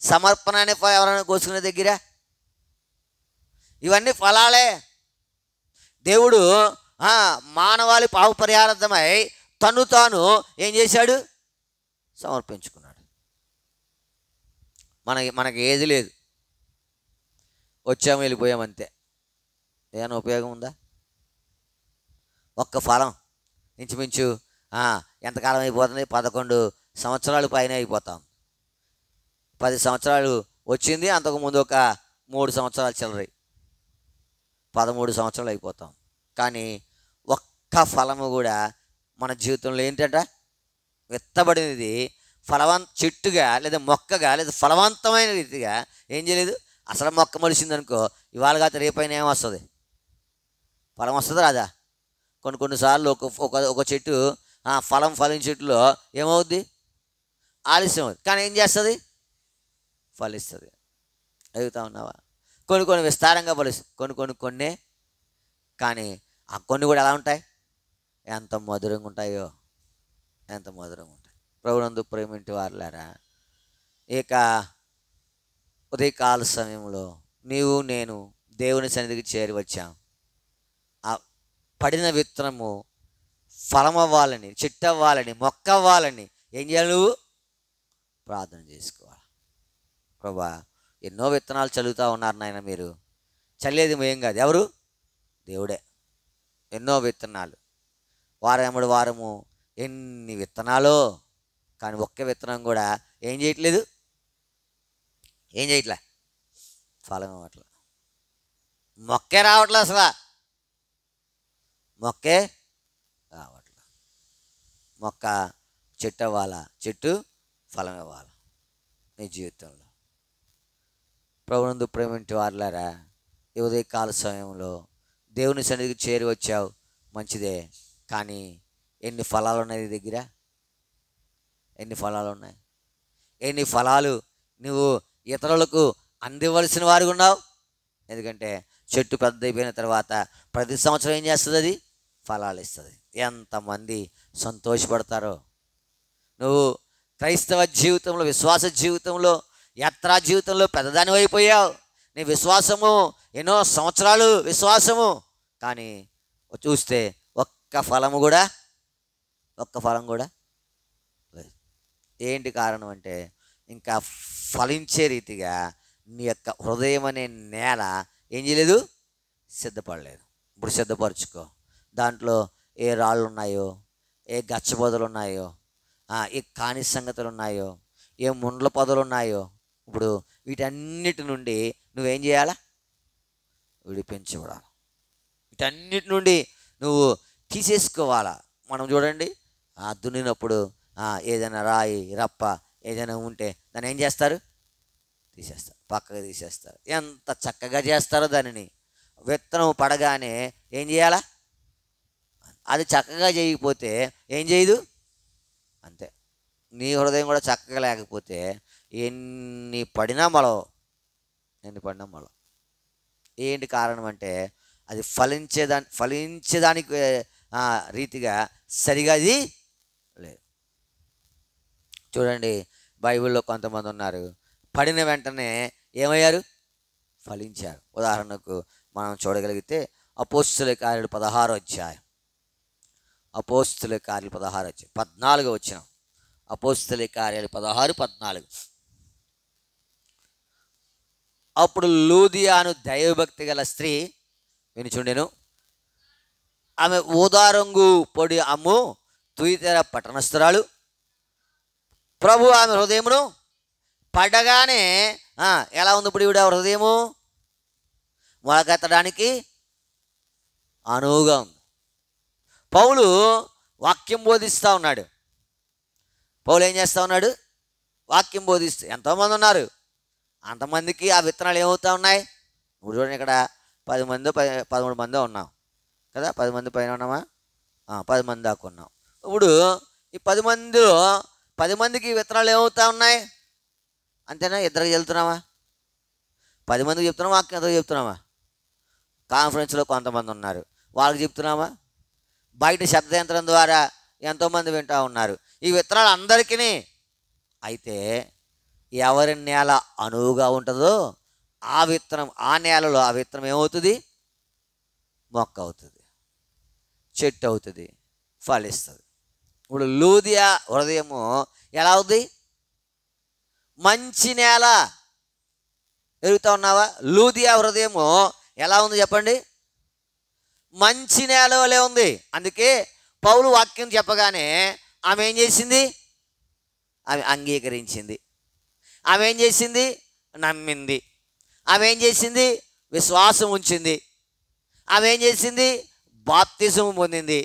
సమర్పణ అనే ఫలం ఎవరైనా కోసుకునే దగ్గర? ఇవన్నీ ఫలాలే. దేవుడు మానవాళి పాప పరిహారార్థమై తను తాను ఏం చేశాడు? సమర్పించుకున్నాడు. మనకి ఏది లేదు, వచ్చాము వెళ్ళిపోయాము అంతే. ఏమైనా ఉపయోగం ఉందా? ఒక్క ఫలం ఇంచుమించు ఎంతకాలం అయిపోతుంది? 11 సంవత్సరాలు పైన అయిపోతాం. 10 సంవత్సరాలు వచ్చింది, అంతకుముందు ఒక 3 సంవత్సరాలు చిల్లరి, 13 సంవత్సరాలు అయిపోతాం. కానీ ఒక్క ఫలము కూడా మన జీవితంలో ఏంటంట? విత్తబడినది చెట్టుగా లేదా మొక్కగా లేదా ఫలవంతమైన రీతిగా ఏం చేయలేదు. అసలు మొక్క మొలిసిందనుకో, ఇవాళ కాదు రేపైనా ఏమొస్తుంది? ఫలం వస్తుంది రాదా? కొన్నిసార్లు ఒక చెట్టు ఫలం ఫలించేట్లో ఏమవుద్ది? ఆలస్యం అవుతుంది, కానీ ఏం చేస్తుంది? ఫలిస్తుంది. అడుగుతా ఉన్నావా? కొన్ని విస్తారంగా ఫలిస్తుంది, కొన్ని కానీ ఆ కొన్ని కూడా ఎలా ఉంటాయి? ఎంత మధురంగా ఉంటాయో, ఎంత మధురంగా ఉంటాయి. ప్రభునందు ప్రేమింటి వారులారా, ఇక ఉదయకాల సమయంలో నీవు నేను దేవుని సన్నిధికి చేరి వచ్చాం. ఆ పడిన విత్తనము ఫలం అవ్వాలని, చెట్టు అవ్వాలని, మొక్క అవ్వాలని ఏం చేయాలి? నువ్వు ప్రార్థన చేసుకోవాలి. ప్రభా, ఎన్నో విత్తనాలు చల్లుతూ ఉన్నారు నాయన. మీరు చల్లేది ఏం కాదు, ఎవరు? దేవుడే. ఎన్నో విత్తనాలు, వారముడు వారము ఎన్ని విత్తనాలో, కానీ ఒక్క విత్తనం కూడా ఏం చేయట్లేదు, ఏం చేయట్లే, ఫలం అవ్వట్లే, మొక్కే రావట్లే, అసలు మొక్కే రావట్లే. మొక్క చెట్టు అవ్వాలా, చెట్టు ఫలం ఇవ్వాలా నీ జీవితంలో. ప్రభునందు ప్రేమింటి వారులారా, ఈ ఉదయకాల సమయంలో దేవుని సన్నిధికి చేరి వచ్చావు, మంచిదే. కానీ ఎన్ని ఫలాలు ఉన్నాయి నీ దగ్గర? ఎన్ని ఫలాలు ఉన్నాయి? ఎన్ని ఫలాలు నువ్వు ఇతరులకు అందివ్వాల్సిన వారుగా ఉన్నావు? ఎందుకంటే చెట్టు పెద్ద అయిపోయిన తర్వాత ప్రతి సంవత్సరం ఏం చేస్తుంది? అది ఫలాలు ఇస్తుంది. ఎంతమంది సంతోషపడతారో. నువ్వు క్రైస్తవ జీవితంలో, విశ్వాస జీవితంలో, యాత్రా జీవితంలో పెద్దదాని అయిపోయావు. నీ విశ్వాసము ఎన్నో సంవత్సరాలు విశ్వాసము, కానీ చూస్తే ఒక్క ఫలం కూడా లేదు. ఏంటి కారణం అంటే, ఇంకా ఫలించే రీతిగా నీ యొక్క హృదయం అనే నేల ఏం చేయలేదు, సిద్ధపడలేదు. ఇప్పుడు సిద్ధపరచుకో. దాంట్లో ఏ రాళ్ళు ఉన్నాయో, ఏ గచ్చబొదలు ఉన్నాయో, ఏ కాని సంగతులు ఉన్నాయో, ఏ ముండ్ల పొదలు ఉన్నాయో, ఇప్పుడు వీటన్నిటి నుండి నువ్వేం చేయాలా? విడిపించబడాలి. వీటన్నిటి నుండి నువ్వు తీసేసుకోవాలా. మనం చూడండి, దున్నినప్పుడు ఏదైనా రాయి రప్ప ఏదైనా ఉంటే దాన్ని ఏం చేస్తారు? తీసేస్తారు, పక్కగా తీసేస్తారు. ఎంత చక్కగా చేస్తారో దానిని. విత్తనం పడగానే ఏం చేయాలా? అది చక్కగా చేయకపోతే ఏం చేయదు, అంతే. నీ హృదయం కూడా చక్కగా లేకపోతే ఎన్ని పడినా మొలవు. ఏంటి కారణం అంటే, అది ఫలించేదానికి రీతిగా సరిగా అది లేదు. చూడండి, బైబిల్లో కొంతమంది ఉన్నారు, పడిన వెంటనే ఏమయ్యారు? ఫలించారు. ఉదాహరణకు మనం చూడగలిగితే అపోస్తుల కార్యాలు 16వ అధ్యాయం, అపోస్తుల కార్యాలు 16 అధ్యాయం 14వ వచనం. అపోస్తుల కార్యాలు 16, 14. అప్పుడు లూదియాను దైవభక్తి గల స్త్రీ వినుచుండెను. ఆమె ఊదారంగు పొడి అమ్ము తుయితెర పట్టణస్థురాలు. ప్రభు ఆమె హృదయమును పడగానే ఎలా ఉంది ఇప్పుడు ఈవిడ హృదయము? మొలకెత్తడానికి అనువుగా ఉంది. పౌలు వాక్యం బోధిస్తూ ఉన్నాడు. పౌలు ఏం చేస్తూ ఉన్నాడు? వాక్యం బోధిస్తూ ఎంతోమంది ఉన్నారు. అంతమందికి ఆ విత్తనాలు ఏమవుతూ ఉన్నాయి? ఇప్పుడు చూడండి, ఇక్కడ 10 మంది 13 మంది ఉన్నాం కదా, 10 మంది పైన ఉన్నామా? 10 మంది దాకా ఉన్నాం. ఇప్పుడు ఈ 10 మందిలో 10 మందికి విత్తనాలు ఏమవుతూ ఉన్నాయి? అంతేనా? ఇద్దరికి వెళ్తున్నామా? 10 మందికి చెప్తున్నామా? వాక్యం ఎంతకు చెప్తున్నామా? కాన్ఫరెన్స్లో కొంతమంది ఉన్నారు, వాళ్ళకి చెప్తున్నామా? బయట శబ్దయంత్రం ద్వారా ఎంతోమంది వింటూ ఉన్నారు. ఈ విత్తనాలు అందరికీ. అయితే ఎవరి నేల అనువుగా ఉంటుందో ఆ విత్తనం, ఆ నేలలో ఆ విత్తనం ఏమవుతుంది? మొక్క అవుతుంది, చెట్టు అవుతుంది, ఫలిస్తుంది. ఇప్పుడు లూదియా హృదయము ఎలా అవుతుంది? మంచి నేల. ఎరుగుతూ ఉన్నావా? లూదియా హృదయము ఎలా ఉంది చెప్పండి? మంచి నేల వలె ఉంది. అందుకే పౌలు వాక్యం చెప్పగానే ఆమె ఏం చేసింది? ఆమె అంగీకరించింది. ఆమె ఏం చేసింది? నమ్మింది. ఆమె ఏం చేసింది? విశ్వాసం ఉంచింది. ఆమె ఏం చేసింది? బాప్తిజం పొందింది.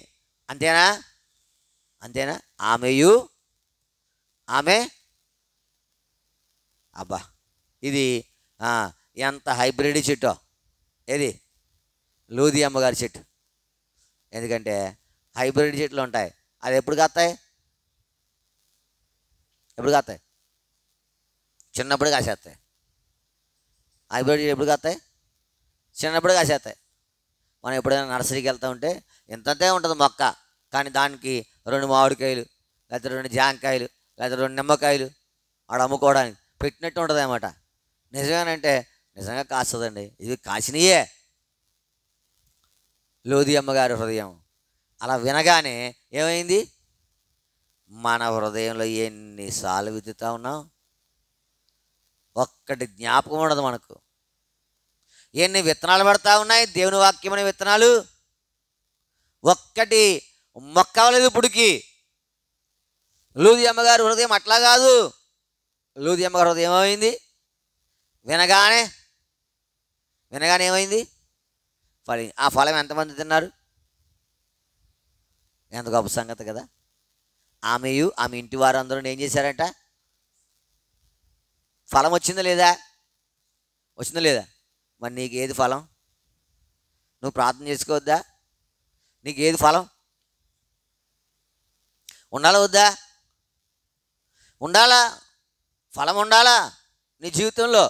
అంతేనా? అంతేనా? ఆమె అబ్బా, ఇది ఎంత హైబ్రిడ్ చెట్టో. ఏది? లూది అమ్మగారి చెట్టు. ఎందుకంటే హైబ్రిడ్ చెట్లు ఉంటాయి, అది ఎప్పుడు కాస్తాయి? ఎప్పుడు కాస్తాయి? చిన్నప్పుడు కాసేస్తాయి. హైబ్రిడ్ చెట్లు ఎప్పుడు కాస్తాయి? చిన్నప్పుడు కాసేస్తాయి. మనం ఎప్పుడైనా నర్సరీకి వెళ్తూ ఉంటే ఇంతంతే ఉంటుంది మొక్క, కానీ దానికి 2 మామిడికాయలు, లేకపోతే 2 జాంకాయలు, లేకపోతే 2 నిమ్మకాయలు ఆడ అమ్ముకోవడానికి పెట్టినట్టు ఉంటుంది అన్నమాట. నిజమేనంటే నిజంగా కాస్తుందండి. ఇది కాసినయే. లోది అమ్మగారి హృదయం అలా వినగానే ఏమైంది? మన హృదయంలో ఎన్నిసార్లు విత్తుతా ఉన్నాం, ఒక్కటి జ్ఞాపకం ఉండదు మనకు. ఎన్ని విత్తనాలు పడతా ఉన్నాయి, దేవుని వాక్యం అనే విత్తనాలు. ఒక్కటి మొక్క అవ్వలేదు ఇప్పుడుకి. లూది అమ్మగారి హృదయం అట్లా కాదు. లూది అమ్మగారి హృదయం ఏమైంది? వినగానే ఏమైంది? ఆ ఫలం ఎంతమంది తిన్నారు? ఎంత గొప్ప సంగతి కదా. ఆమె ఇంటి వారందరూ ఏం చేశారంట? ఫలం వచ్చిందా లేదా? వచ్చిందా లేదా? మరి నీకు ఏది ఫలం? నువ్వు ప్రార్థన చేసుకోవద్దా? నీకు ఏది ఫలం? ఉండాలా వద్దా? ఉండాలా. ఫలం ఉండాలా నీ జీవితంలో.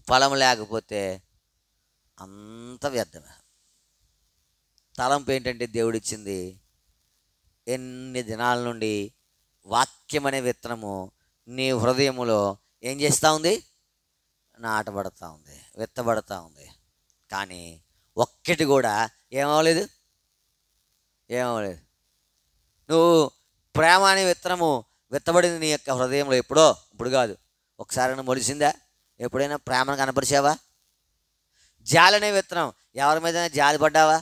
ఫలం లేకపోతే అంత వ్యర్థమే. తలంపు ఏంటంటే దేవుడిచ్చింది. ఎన్ని దినాల నుండి వాక్యం అనే విత్తనము నీ హృదయములో ఏం చేస్తూ ఉంది? నాటబడతా ఉంది, విత్తబడతా ఉంది. కానీ ఒక్కటి కూడా ఏమవలేదు. నువ్వు ప్రేమ అనే విత్తనము విత్తబడింది నీ యొక్క హృదయంలో ఎప్పుడో, ఇప్పుడు కాదు. ఒకసారి మొలిసిందా? ఎప్పుడైనా ప్రేమను కనపరిచావా? జాలి అనే విత్తనం, ఎవరి మీదైనా జాలి పడ్డావా?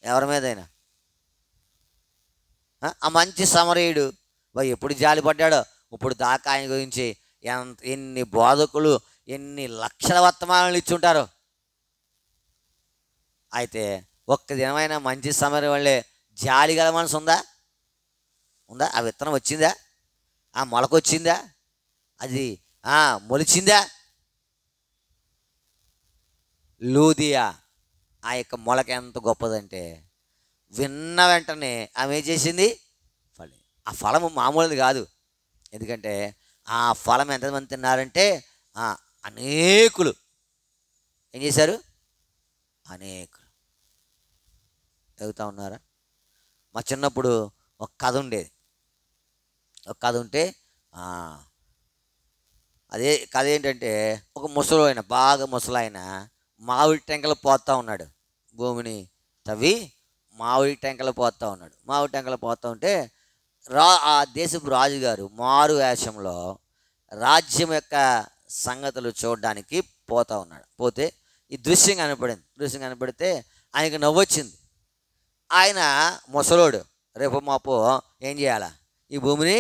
ఎవరి మీదైనా? ఆ మంచి సమరయుడు ఎప్పుడు జాలి పడ్డాడో. ఇప్పుడు దాకా ఆయన గురించి ఎన్ని బోధకులు ఎన్ని లక్షల వర్తమానాలు ఇచ్చుంటారు. అయితే ఒక్క దినమైన మంచి సమరయుడు వల్లే జాలి గల మనసు ఉందా? ఆ విత్తనం వచ్చిందా? ఆ మొలకొచ్చిందా? అది మొలిచిందా? లూదియా ఆ యొక్క మొలక ఎంత గొప్పదంటే విన్న వెంటనే ఆమె ఏం చేసింది? ఆ ఫలము మామూలుది కాదు. ఎందుకంటే ఆ ఫలం ఎంతమంది తిన్నారంటే అనేకులు. ఏం చేశారు? అనేకులు. ఎదుగుతూ ఉన్నారా? మా చిన్నప్పుడు ఒక కథ ఉండేది. ఒక కథ ఉంటే అదే కథ ఏంటంటే, ఒక ముసలాయన, బాగా ముసలాయన మామిడి టెంకలు పోతా ఉన్నాడు. భూమిని తవ్వి మామిడి టెంకలు పోతా ఉన్నాడు. మామిడి టెంకలు పోతా ఉంటే ఆ దేశపు రాజుగారు మారు వేషంలో రాజ్యం యొక్క సంగతులు చూడడానికి పోతా ఉన్నాడు. పోతే ఈ దృశ్యం కనపడింది. దృశ్యం కనపడితే ఆయనకు నవ్వొచ్చింది. ఆయన ముసలోడు, రేపు మాపు ఏం చేయాలా, ఈ భూమిని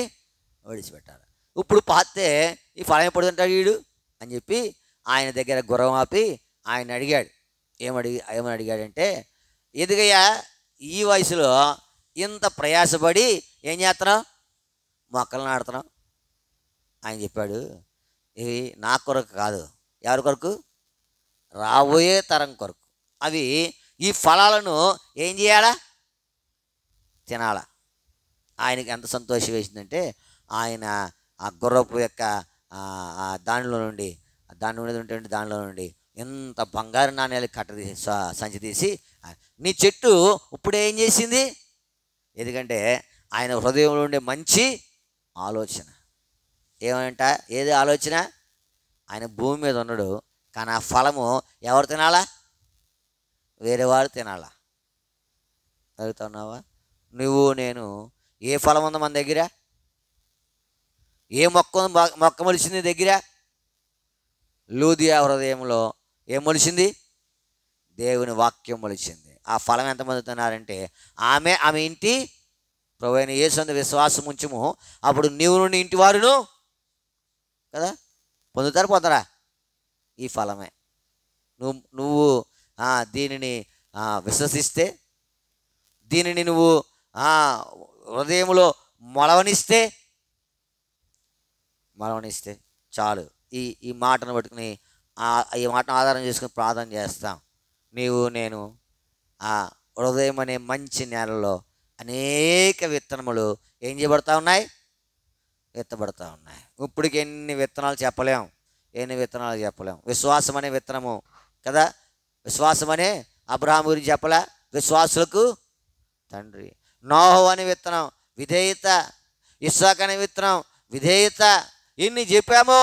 విడిచిపెట్టాలి. ఇప్పుడు పాతే ఈ ఫలం ఎప్పుడు తింటాడు వీడు అని చెప్పి ఆయన దగ్గర గుర్రం ఆపి ఆయన అడిగాడు. ఏమని అడిగాడంటే, ఎదుగయ్యా, ఈ వయసులో ఇంత ప్రయాసపడి ఏం చేస్తున్నావు, మొక్కలు నాడుతున్నావు. ఆయన చెప్పాడు, ఇవి నా కొరకు కాదు, ఎవరి కొరకు, రాబోయే తరం కొరకు. అవి ఈ ఫలాలను ఏం చేయాలా, తినాలా. ఆయనకి ఎంత సంతోషం వేసిందంటే, ఆయన ఆ గుర్రపు యొక్క దానిలో నుండి ఎంత బంగారు నాణ్యాలు తీసి సంచి తీసి, నీ చెట్టు ఇప్పుడే ఏం చేసింది, ఎందుకంటే ఆయన హృదయంలో ఉండే మంచి ఆలోచన ఏమంట, ఏది ఆలోచన, ఆయన భూమి మీద ఉన్నాడు, కానీ ఆ ఫలము ఎవరు తినాలా, వేరే వాళ్ళు తినాలా. అడుగుతున్నావా, నువ్వు నేను ఏ ఫలం ఉందో మన దగ్గర, ఏ మొక్క మొలిచింది దగ్గర, లూదియా హృదయంలో ఏం మొలిచింది, దేవుని వాక్యం మొలిచింది. ఆ ఫలం ఎంతమంది తిన్నారంటే, ఆమె ఇంటి ప్రభువైన యేసు విశ్వాసం ఉంచుము, అప్పుడు నీవు నుండి ఇంటి వారును కదా పొందుతారా, ఈ ఫలమే. నువ్వు దీనిని విశ్వసిస్తే, దీనిని నువ్వు హృదయంలో మొలవనిస్తే చాలు. ఈ మాటను పట్టుకుని ఈ మాటను ఆధారం చేసుకుని ప్రార్థన చేస్తాం. నీవు నేను ఆ హృదయం అనే మంచి నేలలో అనేక విత్తనములు ఏం చేయబడతా ఉన్నాయి, ఎత్తబడతా ఉన్నాయి. ఇప్పటికి ఎన్ని విత్తనాలు చెప్పలేం. విశ్వాసం అనే విత్తనము కదా, విశ్వాసం అనే అబ్రహాము గురించి చెప్పలే, విశ్వాసులకు తండ్రి. నోహు అనే విత్తనం విధేయత, ఇస్సాకు అనే విత్తనం విధేయత. ఇన్ని చెప్పాము,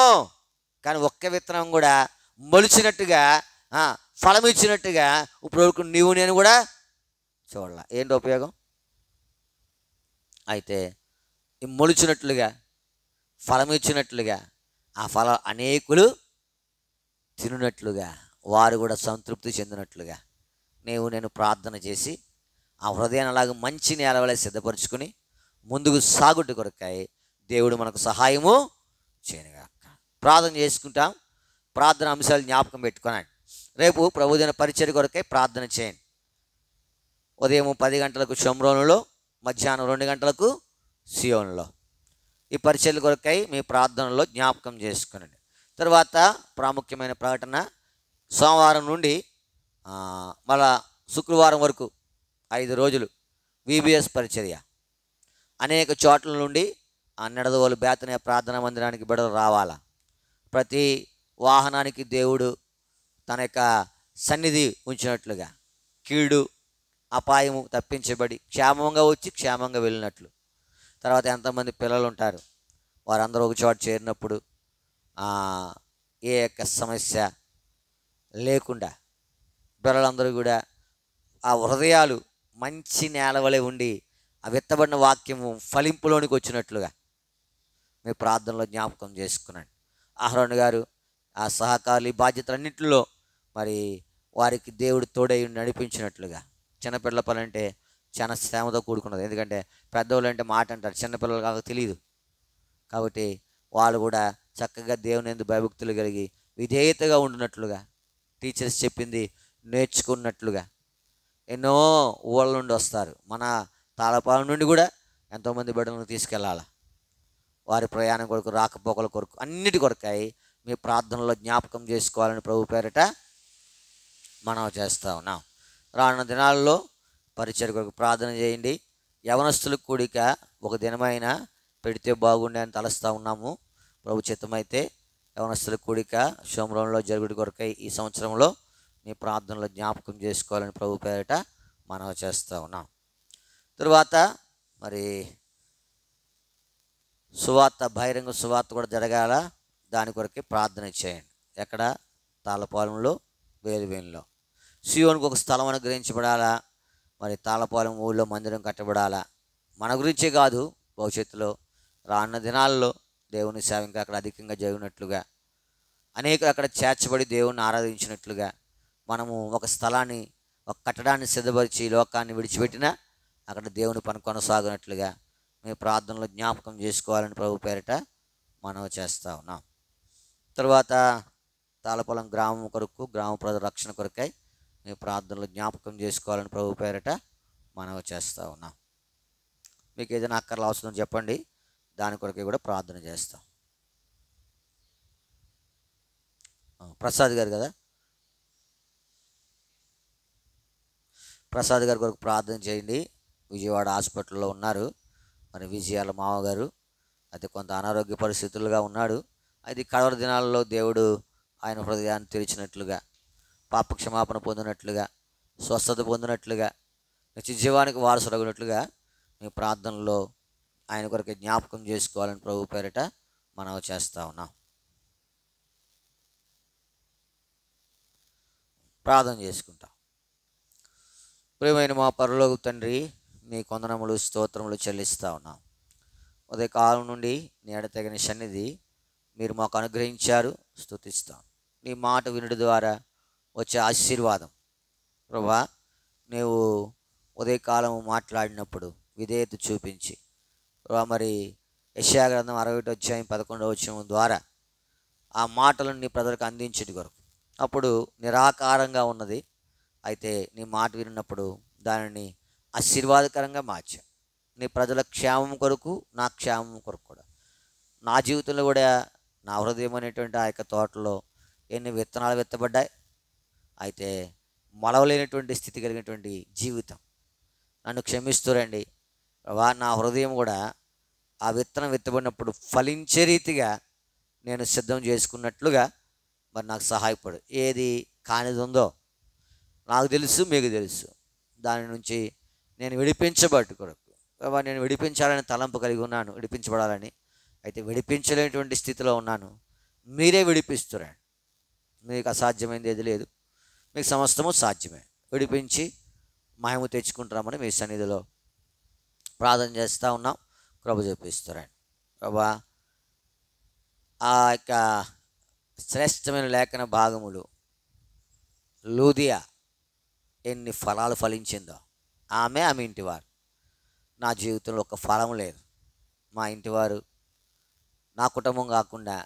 కానీ ఒక్క విత్తనం కూడా మొలిచినట్టుగా ఫలం ఇచ్చినట్టుగా ఇప్పుడు నీవు నేను కూడా చూడాల. ఏంటి ఉపయోగం? అయితే ఈ మొలిచినట్లుగా ఫలం ఇచ్చినట్లుగా ఆ ఫలం అనేకులు తిన్నట్లుగా వారు కూడా సంతృప్తి చెందినట్లుగా నేను ప్రార్థన చేసి ఆ హృదయాన్ని అలాగే మంచి నేలవలే సిద్ధపరుచుకుని ముందుకు సాగుట కొరకాయి దేవుడు మనకు సహాయము చేయనుగాక. ప్రార్థన చేసుకుంటాం. ప్రార్థన అంశాలు జ్ఞాపకం పెట్టుకోనండి. రేపు ప్రభుదిన పరిచర్య కొరకై ప్రార్థన చేయండి. ఉదయం 10 గంటలకు షోమ్రోనులో, మధ్యాహ్నం 2 గంటలకు సియోనులో. ఈ పరిచర్య కొరకై మీ ప్రార్థనలో జ్ఞాపకం చేసుకునండి. తర్వాత ప్రాముఖ్యమైన ప్రకటన, సోమవారం నుండి మళ్ళా శుక్రవారం వరకు 5 రోజులు VBS పరిచర్య. అనేక చోట్ల నుండి నిడదవోలు బేతనీయ ప్రార్థనా మందిరానికి బిడ్డలు రావాలా. ప్రతి వాహనానికి దేవుడు తన యొక్క సన్నిధి ఉంచినట్లుగా, కీడు అపాయము తప్పించబడి క్షేమంగా వచ్చి క్షేమంగా వెళ్ళినట్లు. తర్వాత ఎంతమంది పిల్లలు ఉంటారు, వారందరూ ఒక చోట చేరినప్పుడు ఏ యొక్క సమస్య లేకుండా పిల్లలందరూ కూడా ఆ హృదయాలు మంచి నేల వలె ఉండి ఆ విత్తబడిన వాక్యము ఫలింపులోనికి వచ్చినట్లుగా మీ ప్రార్థనలో జ్ఞాపకం చేసుకున్నాను. అహరోను గారు ఆ సహకారులు ఈ బాధ్యతలన్నింటిలో మరి వారికి దేవుడు తోడై నడిపించినట్లుగా. చిన్నపిల్లల పని అంటే చాలా శ్రమతో కూడుకున్నది. ఎందుకంటే పెద్దవాళ్ళు అంటే మాట అంటారు, చిన్నపిల్లలు కాక తెలియదు. కాబట్టి వాళ్ళు కూడా చక్కగా దేవుని యందు భయభక్తులు కలిగి విధేయతగా ఉండినట్లుగా, టీచర్స్ చెప్పింది నేర్చుకున్నట్లుగా. ఎన్నో ఊళ్ళ నుండి వస్తారు, మన తాళపాలెం నుండి కూడా ఎంతోమంది బిడ్డలను తీసుకెళ్ళాలి. వారి ప్రయాణం కొరకు, రాకపోకల కొరకు, అన్నిటి కొరకాయి మీ ప్రార్థనలో జ్ఞాపకం చేసుకోవాలని ప్రభు పేరిట మనం చేస్తూ ఉన్నాం. రానున్న దినాల్లో పరిచర్య కొరకు ప్రార్థన చేయండి. యవనస్తులకు కూడిక ఒక దినమైనా పెడితే బాగుండే అని తలస్తూ ఉన్నాము. ప్రభు చిత్తమైతే యవనస్తుల కూడిక షోమ్రోన్లో జరుగుడు కొరకై ఈ సంవత్సరంలో మీ ప్రార్థనలో జ్ఞాపకం చేసుకోవాలని ప్రభు పేరిట మనం చేస్తూ ఉన్నాం. తరువాత మరి సువార్త, బహిరంగ సువార్త కూడా జరగాల. దాని కొరకే ప్రార్థన చేయండి. ఎక్కడ? తాళ్ళపాలెంలో, బేలువేనులో. సియోనుకు ఒక స్థలం అనుగ్రహించబడాలా, మరి తాళ్ళపాలెం ఊళ్ళో మందిరం కట్టబడాలా. మన గురించే కాదు, భవిష్యత్తులో రానున్న దినాల్లో దేవుని సేవ ఇంకా అక్కడ అధికంగా జరిగినట్లుగా, అనేకులు అక్కడ చేర్చబడి దేవుణ్ణి ఆరాధించినట్లుగా, మనము ఒక స్థలాన్ని, ఒక కట్టడాన్ని సిద్ధపరిచి లోకాన్ని విడిచిపెట్టినా అక్కడ దేవుని పని కొనసాగినట్లుగా మీ ప్రార్థనలో జ్ఞాపకం చేసుకోవాలని ప్రభు పేరిట మనవి చేస్తూ ఉన్నాం. తర్వాత తాళపొలం గ్రామం కొరకు, గ్రామ ప్రజల రక్షణ కొరకై మీ ప్రార్థనలో జ్ఞాపకం చేసుకోవాలని ప్రభు పేరిట మనవి చేస్తూ ఉన్నాం. మీకు ఏదైనా అక్కర్లు అవసరం చెప్పండి, దాని కొరకే కూడా ప్రార్థన చేస్తాం. ప్రసాద్ గారు కదా, ప్రసాద్ గారి కొరకు ప్రార్థన చేయండి. విజయవాడ హాస్పిటల్లో ఉన్నారు. మరి విజయాల మామగారు అయితే కొంత అనారోగ్య పరిస్థితులుగా ఉన్నాడు. అయితే కడవరి దినాలలో దేవుడు ఆయన హృదయాన్ని తెరిచినట్లుగా, పాప క్షమాపణ పొందినట్లుగా, స్వస్థత పొందినట్లుగా, నిత్యజీవానికి వారసుడగినట్లుగా మీ ప్రార్థనలో ఆయన కొరకు జ్ఞాపకం చేసుకోవాలని ప్రభు పేరిట మనవి చేస్తూ ఉన్నాం. ప్రార్థన చేసుకుంటాం. ప్రియమైన మా పరలోక తండ్రి, నీ కొందనములు స్తోత్రములు చెల్లిస్తూ ఉన్నాం. ఉదయకాలం నుండి నీ ఎడతెగని సన్నిధి మీరు మాకు అనుగ్రహించారు, స్తుతిస్తాం. నీ మాట వినుడి ద్వారా వచ్చే ఆశీర్వాదం ప్రభా, నీవు ఉదయకాలం మాట్లాడినప్పుడు విధేయత చూపించి ప్రభా, మరి యెషయా గ్రంథం 61:11 ద్వారా ఆ మాటలను నీ ప్రజలకు అందించేటి కొరకు, అప్పుడు నిరాకారంగా ఉన్నది, అయితే నీ మాట విన్నప్పుడు దానిని ఆశీర్వాదకరంగా మార్చా. నీ ప్రజల క్షేమం కొరకు, నా క్షేమం కొరకు కూడా, నా జీవితంలో కూడా, నా హృదయం అనేటువంటి ఆ యొక్క తోటలో ఎన్ని విత్తనాలు విత్తబడ్డాయి, అయితే మొలవలేనటువంటి స్థితి కలిగినటువంటి జీవితం. నన్ను క్షమిస్తురండి ప్రభా, నా హృదయం కూడా ఆ విత్తనం విత్తబడినప్పుడు ఫలించే రీతిగా నేను సిద్ధం చేసుకున్నట్లుగా మరి నాకు సహాయపడు. ఏది కానిది ఉందో నాకు తెలుసు, మీకు తెలుసు, దాని నుంచి నేను విడిపించబట్టు కొరకు ప్రభా, నేను విడిపించాలని తలంపు కలిగి ఉన్నాను, విడిపించబడాలని. అయితే విడిపించలేనటువంటి స్థితిలో ఉన్నాను, మీరే విడిపిస్తురండి. మీకు అసాధ్యమైనది ఏది లేదు, మీకు సమస్తము సాధ్యమే. విడిపించి మహిమ తెచ్చుకుంటామని మీ సన్నిధిలో ప్రార్థన చేస్తూ ఉన్నాం. కృప చూపిస్తురండి ప్రభా. ఆ యొక్క శ్రేష్టమైన లేఖన భాగములు, లూదియా ఎన్ని ఫలాలు ఫలించిందో, ఆమె ఇంటివారు. నా జీవితంలో ఒక ఫలం లేదు. మా ఇంటివారు, నా కుటుంబం కాకుండా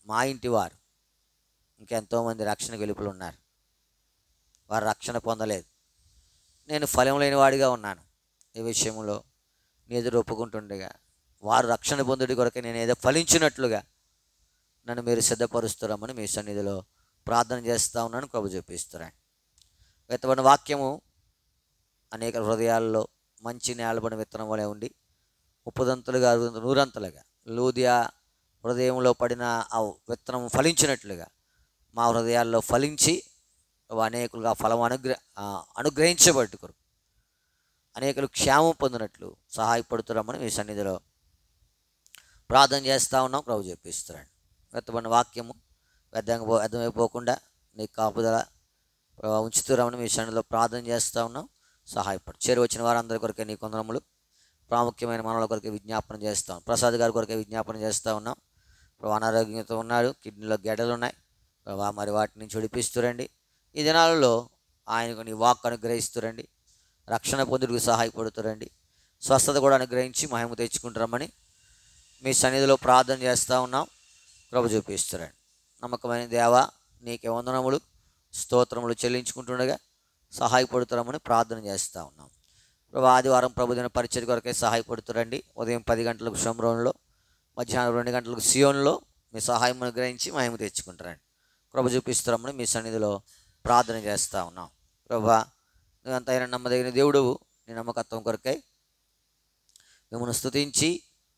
మా ఇంటివారు ఇంకెంతోమంది రక్షణ వెలుపులు ఉన్నారు, వారు రక్షణ పొందలేదు. నేను ఫలం లేని వాడిగా ఉన్నాను. ఈ విషయంలో నీ ఎదురు ఒప్పుకుంటుండగా వారు రక్షణ పొందుడి కొరకే నేను ఏదో ఫలించినట్లుగా నన్ను మీరు సిద్ధపరుస్తున్నామని మీ సన్నిధిలో ప్రార్థన చేస్తూ ఉన్నాను. కృప చూపిస్తున్నాను. విత్తబడిన వాక్యము అనేక హృదయాల్లో మంచి నేలబడిన విత్తనం వలె ఉండి ముప్పదంతలుగా, 100 లూదియా హృదయంలో పడిన ఆ విత్తనం ఫలించినట్లుగా మా హృదయాల్లో ఫలించి అనేకులుగా ఫలం అనుగ్రహించబట్టుకోరు, అనేకులు క్షేమం పొందినట్లు సహాయపడుతున్నామని మీ సన్నిధిలో ప్రార్థన చేస్తూ ఉన్నాం. ప్రభు చెప్పిస్తున్నాడు. విత్తబడిన వాక్యము వ్యర్థమైపోకుండా నీ కాపుదల ఉంచుతున్నామని మీ సన్నిధిలో ప్రార్థన చేస్తూ ఉన్నాం. సహాయపడు. చేరి వచ్చిన వారందరి కొరకే నీ కొందరములు, ప్రాముఖ్యమైన మనల కొరకే విజ్ఞాపన చేస్తాం. ప్రసాద్ గారి కొరకే విజ్ఞాపన చేస్తూ ఉన్నాం. ప్రభు అనారోగ్యంతో ఉన్నాడు, కిడ్నీలో గెడలు ఉన్నాయి ప్రభా, మరి వాటి నుంచి విడిపిస్తురండి. ఈ దినాలలో ఆయనకు నీ వాక్ అనుగ్రహిస్తురండి, రక్షణ పొందుడికి సహాయపడుతురండి, స్వస్థత కూడా అనుగ్రహించి మహిమ తెచ్చుకుంటారమని మీ సన్నిధిలో ప్రార్థన చేస్తూ ఉన్నాం. ప్రభు చూపిస్తురండి. నమ్మకమైన దేవా, నీకే వందనములు స్తోత్రములు చెల్లించుకుంటుండగా సహాయపడుతారమని ప్రార్థన చేస్తూ ఉన్నాం. ప్రభు ఆదివారం ప్రభుదిన పరిచర్య కొరకే సహాయపడుతురండి. ఉదయం 10 గంటలకు షమ్రోన్లో, మధ్యాహ్నం 2 గంటలకు సియోన్లో మీ సహాయం అనుగ్రహించి మహిమ తెచ్చుకుంటారండి. ప్రభు చూపిస్తారమని మీ సన్నిధిలో ప్రార్థన చేస్తూ ఉన్నాం. ప్రభా, నువ్వు ఎంతైనా నమ్మదగిన దేవుడువు. నీ నమ్మకత్వం కొరకై మిమ్మల్ని స్తుతించి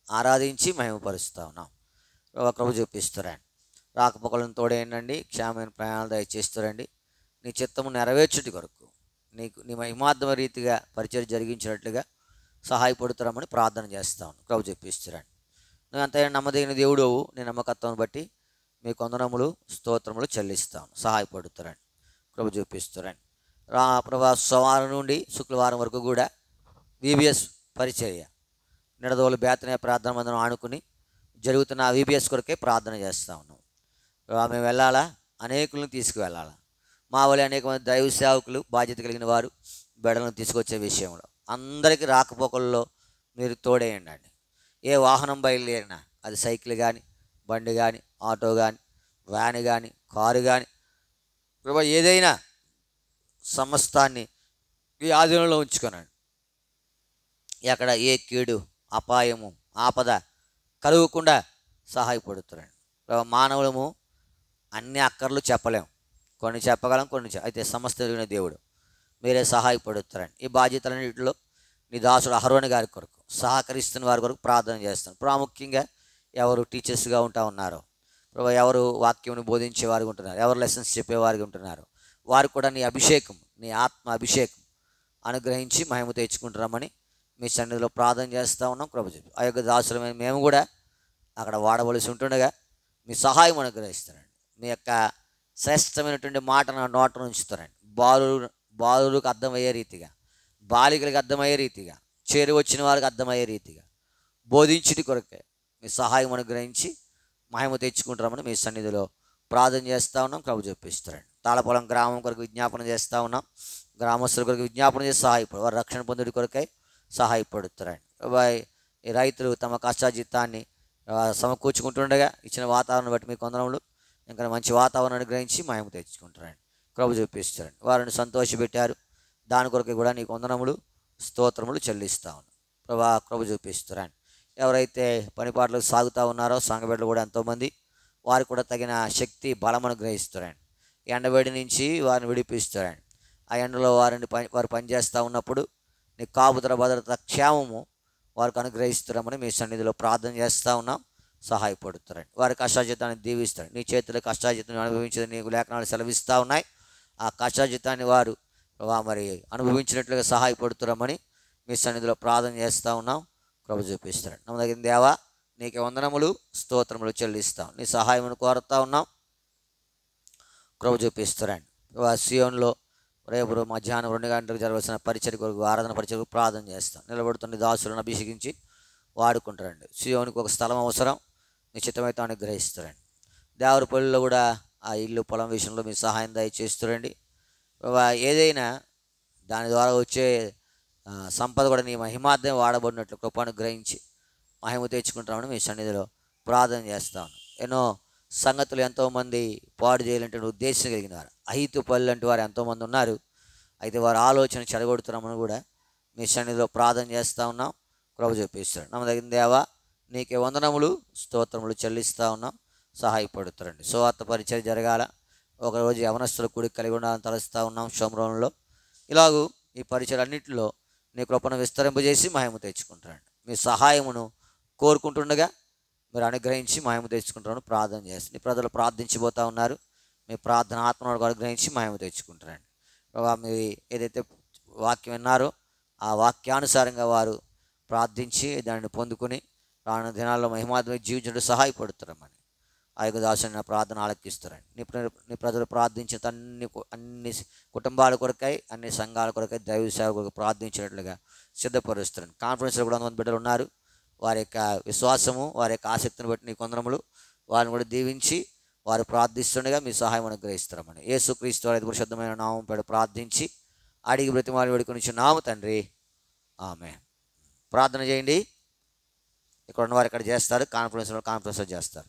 ఆరాధించి మహిమపరుస్తూ ఉన్నాం. ప్రభా, ప్రభు చూపిస్తారండి. రాకపోకలను తోడేయండి, క్షేమమైన ప్రయాణాలు దయచేస్తారండి. నీ చిత్తము నెరవేర్చుటి కొరకు నీ మహిమార్థమ రీతిగా పరిచయం జరిగించినట్లుగా సహాయపడుతారమని ప్రార్థన చేస్తాను. ప్రభు చెప్పిస్తున్నాను. నువ్వు ఎంతైనా నమ్మదగిన దేవుడువు. నీ నమ్మకత్వం బట్టి మీకు వందనములు స్తోత్రములు చెల్లిస్తాను. సహాయపడుతారండి, కృప చూపిస్తారండి. ప్రభా సోమవారం నుండి శుక్రవారం వరకు కూడా VBS పరిచర్య నిడదవోలు బేతనీయ ప్రార్థన మందిరం ఆనుకుని జరుగుతున్న VBS కొరకే ప్రార్థన చేస్తూ ఉన్నాం. మేము వెళ్ళాలా, అనేకులను తీసుకువెళ్ళాలా. మా వల్ల అనేక మంది దైవ సేవకులు బాధ్యత కలిగిన వారు బెడలను తీసుకొచ్చే విషయంలో అందరికీ రాకపోకల్లో మీరు తోడేయండి. ఏ వాహనం బయలుదేరినా, అది సైకిల్ కానీ, బండి కానీ, ఆటో కానీ, వ్యాన్ కానీ, కారు కానీ, ఏదైనా సమస్తాన్ని ఈ ఆధీనంలో ఉంచుకోనండి. ఎక్కడ ఏ కీడు, అపాయము, ఆపద కలుగకుండా సహాయపడుతున్నాడు. మానవులము అన్ని అక్కర్లు చెప్పలేము, కొన్ని చెప్పగలం, కొన్ని అయితే సమస్త ఎరిగిన దేవుడు మీరే సహాయపడుతారండి. ఈ బాధ్యతలన్నింటిలో నీ దాసుడు అహరోని గారి కొరకు, సహకరిస్తున్న వారి కొరకు ప్రార్థన చేస్తాను. ప్రాముఖ్యంగా ఎవరు టీచర్స్గా ఉన్నారో, ఎవరు వాక్యంను బోధించే వారికి ఉంటున్నారు, ఎవరు లెసన్స్ చెప్పేవారికి ఉంటున్నారు, వారు కూడా నీ అభిషేకం, నీ ఆత్మ అభిషేకం అనుగ్రహించి మహిమ తెచ్చుకుంటున్నామని మీ సన్నిధిలో ప్రార్థన చేస్తూ ఉన్నాం. కృప చూపి ఆ యొక్క దాసులమైన మేము కూడా అక్కడ వాడవలసి ఉంటుండగా మీ సహాయం అనుగ్రహిస్తారండి. మీ యొక్క శ్రేష్టమైనటువంటి మాట నా నోటను ఉంచుతారండి. బాలులకు అర్థమయ్యే రీతిగా, బాలికలకు అర్థమయ్యే రీతిగా, చేరి వచ్చిన వారికి అర్థమయ్యే రీతిగా బోధించుటి కొరకే మీ సహాయం అనుగ్రహించి మహిమ తెచ్చుకుంటామని మీ సన్నిధిలో ప్రార్థన చేస్తూ ఉన్నాం. కృప చూపిస్తారండి. తాళపొలం గ్రామం కొరకు విజ్ఞాపన చేస్తూ ఉన్నాం. గ్రామస్తుల కొరకు విజ్ఞాపన చేసి సహాయపడు, వారు రక్షణ పొందుడి కొరకై సహాయపడుతారండి. ఈ రైతులు తమ కష్టాజిత్తాన్ని సమకూర్చుకుంటుండగా ఇచ్చిన వాతావరణం బట్టి మీకు వందనములు. ఇంకా మంచి వాతావరణాన్ని గ్రహించి మహిమ తెచ్చుకుంటారండి. కృప చూపిస్తారండి. వారిని సంతోషపెట్టారు, దాని కొరకు కూడా నీకు వందనములు స్తోత్రములు చెల్లిస్తూ ఉన్నాం. కృప చూపిస్తారండి. ఎవరైతే పనిపాట్లకు సాగుతూ ఉన్నారో సంఘబిడ్డలు కూడా ఎంతోమంది, వారికి కూడా తగిన శక్తి బలం అనుగ్రహిస్తారండి. ఎండవేడి నుంచి వారిని విడిపిస్తారండి. ఆ ఎండలో వారు పనిచేస్తూ ఉన్నప్పుడు నీ కాపుదల భద్రత క్షేమము వారికి అనుగ్రహిస్తారమని మీ సన్నిధిలో ప్రార్థన చేస్తూ ఉన్నాం. సహాయపడుతారండి. వారి కష్టాజితాన్ని దీవిస్తాడు. నీ చేతుల కష్టాజితాన్ని అనుభవించేది నీకు లేఖనాలు సెలవిస్తూ ఉన్నాయి. ఆ కష్టాజితాన్ని వారు మరి అనుభవించినట్లుగా సహాయపడుతారమని మీ సన్నిధిలో ప్రార్థన చేస్తూ ఉన్నాం. కృప చూపిస్తాడు. నమ్మదగిన దేవా నీకు వందనములు స్తోత్రములు చెల్లిస్తాం. నీ సహాయమును కోరుతూ ఉన్నాం. కృప చూపిస్తారండి. సియోన్లో రేపు మధ్యాహ్నం 2 గంటలకు జరగవలసిన పరిచర్య కొరకు, ఆరాధన పరిచర్యకు ప్రార్థన చేస్తాం. నిలబడుతున్న దాసులను అభిషేకించి వాడుకుంటారండి. సియోనికి ఒక స్థలం అవసరం, నిశ్చితమైతే అనుగ్రహిస్తారండి. దేవరపల్లిలో కూడా ఆ ఇల్లు పొలం విషయంలో మీ సహాయం దయచేస్తారండి. ఏదైనా దాని ద్వారా వచ్చే సంపద కూడా నీ మహిమార్థం వాడబడినట్లు కృప అనుగ్రహించి మహిమ తెచ్చుకుంటామని మీ సన్నిధిలో ప్రార్థన చేస్తాను. ఎన్నో సంగతులు ఎంతోమంది పాడు చేయాలంటే ఉద్దేశం కలిగిన వారు, అహితుపల్లి లాంటి వారు ఎంతోమంది ఉన్నారు. అయితే వారి ఆలోచన చెడగొడుతున్నామని కూడా మీ సన్నిధిలో ప్రార్థన చేస్తూ ఉన్నాం. కృప చూపిస్తాడు. నమ్మదగిన దేవా నీకే వందనములు స్తోత్రములు చెల్లిస్తూ ఉన్నాం. సహాయపడుతారండి. సువార్త పరిచయం జరగాల, ఒకరోజు యవనస్తుల కూడిక కలిగి ఉండాలని తలుస్తూ ఉన్నాం షోమ్రోన్లో. ఇలాగూ ఈ పరిచయాలన్నింటిలో నీ కృపను విస్తరింపజేసి మహిమ తెచ్చుకుంటారండి. మీ సహాయమును కోరుకుంటుండగా మీరు అనుగ్రహించి మహిమ తెచ్చుకుంటారని ప్రార్థన చేస్తారు. నీ ప్రజలు ప్రార్థించిపోతూ ఉన్నారు. మీ ప్రార్థన ఆత్మను అనుగ్రహించి మహిమ తెచ్చుకుంటారండి. మీరు ఏదైతే వాక్యం విన్నారో ఆ వాక్యానుసారంగా వారు ప్రార్థించి దానిని పొందుకొని రానున్న దినాల్లో మహిమాత్మ జీవించడం సహాయపడుతారమ్మని ఆ యొక్క దాసుని నా ప్రార్థన ఆలకిస్తారండి. నీ ప్రజలు ప్రార్థించిన అన్ని కుటుంబాల కొరకై, అన్ని సంఘాల కొరకై, దైవ సేవ కొరకు ప్రార్థించినట్లుగా సిద్ధపరుస్తారండి. కాన్ఫరెన్స్లో కూడా 100 బిడ్డలు ఉన్నారు. వారి యొక్క విశ్వాసము, వారి యొక్క ఆసక్తిని బట్టి నీ కొందరములు వారిని కూడా దీవించి వారు ప్రార్థిస్తుండగా మీ సహాయం అనుగ్రహిస్తారమని యేసుక్రీస్తు వారి పరిశుద్ధమైన నామం పేడ ప్రార్థించి అడిగి బ్రతిమాలి వేడుకొని నామ తండ్రి, ఆమె. ప్రార్థన చేయండి. ఇక్కడ ఉన్నవారు ఇక్కడ చేస్తారు, కాన్ఫరెన్స్లో చేస్తారు.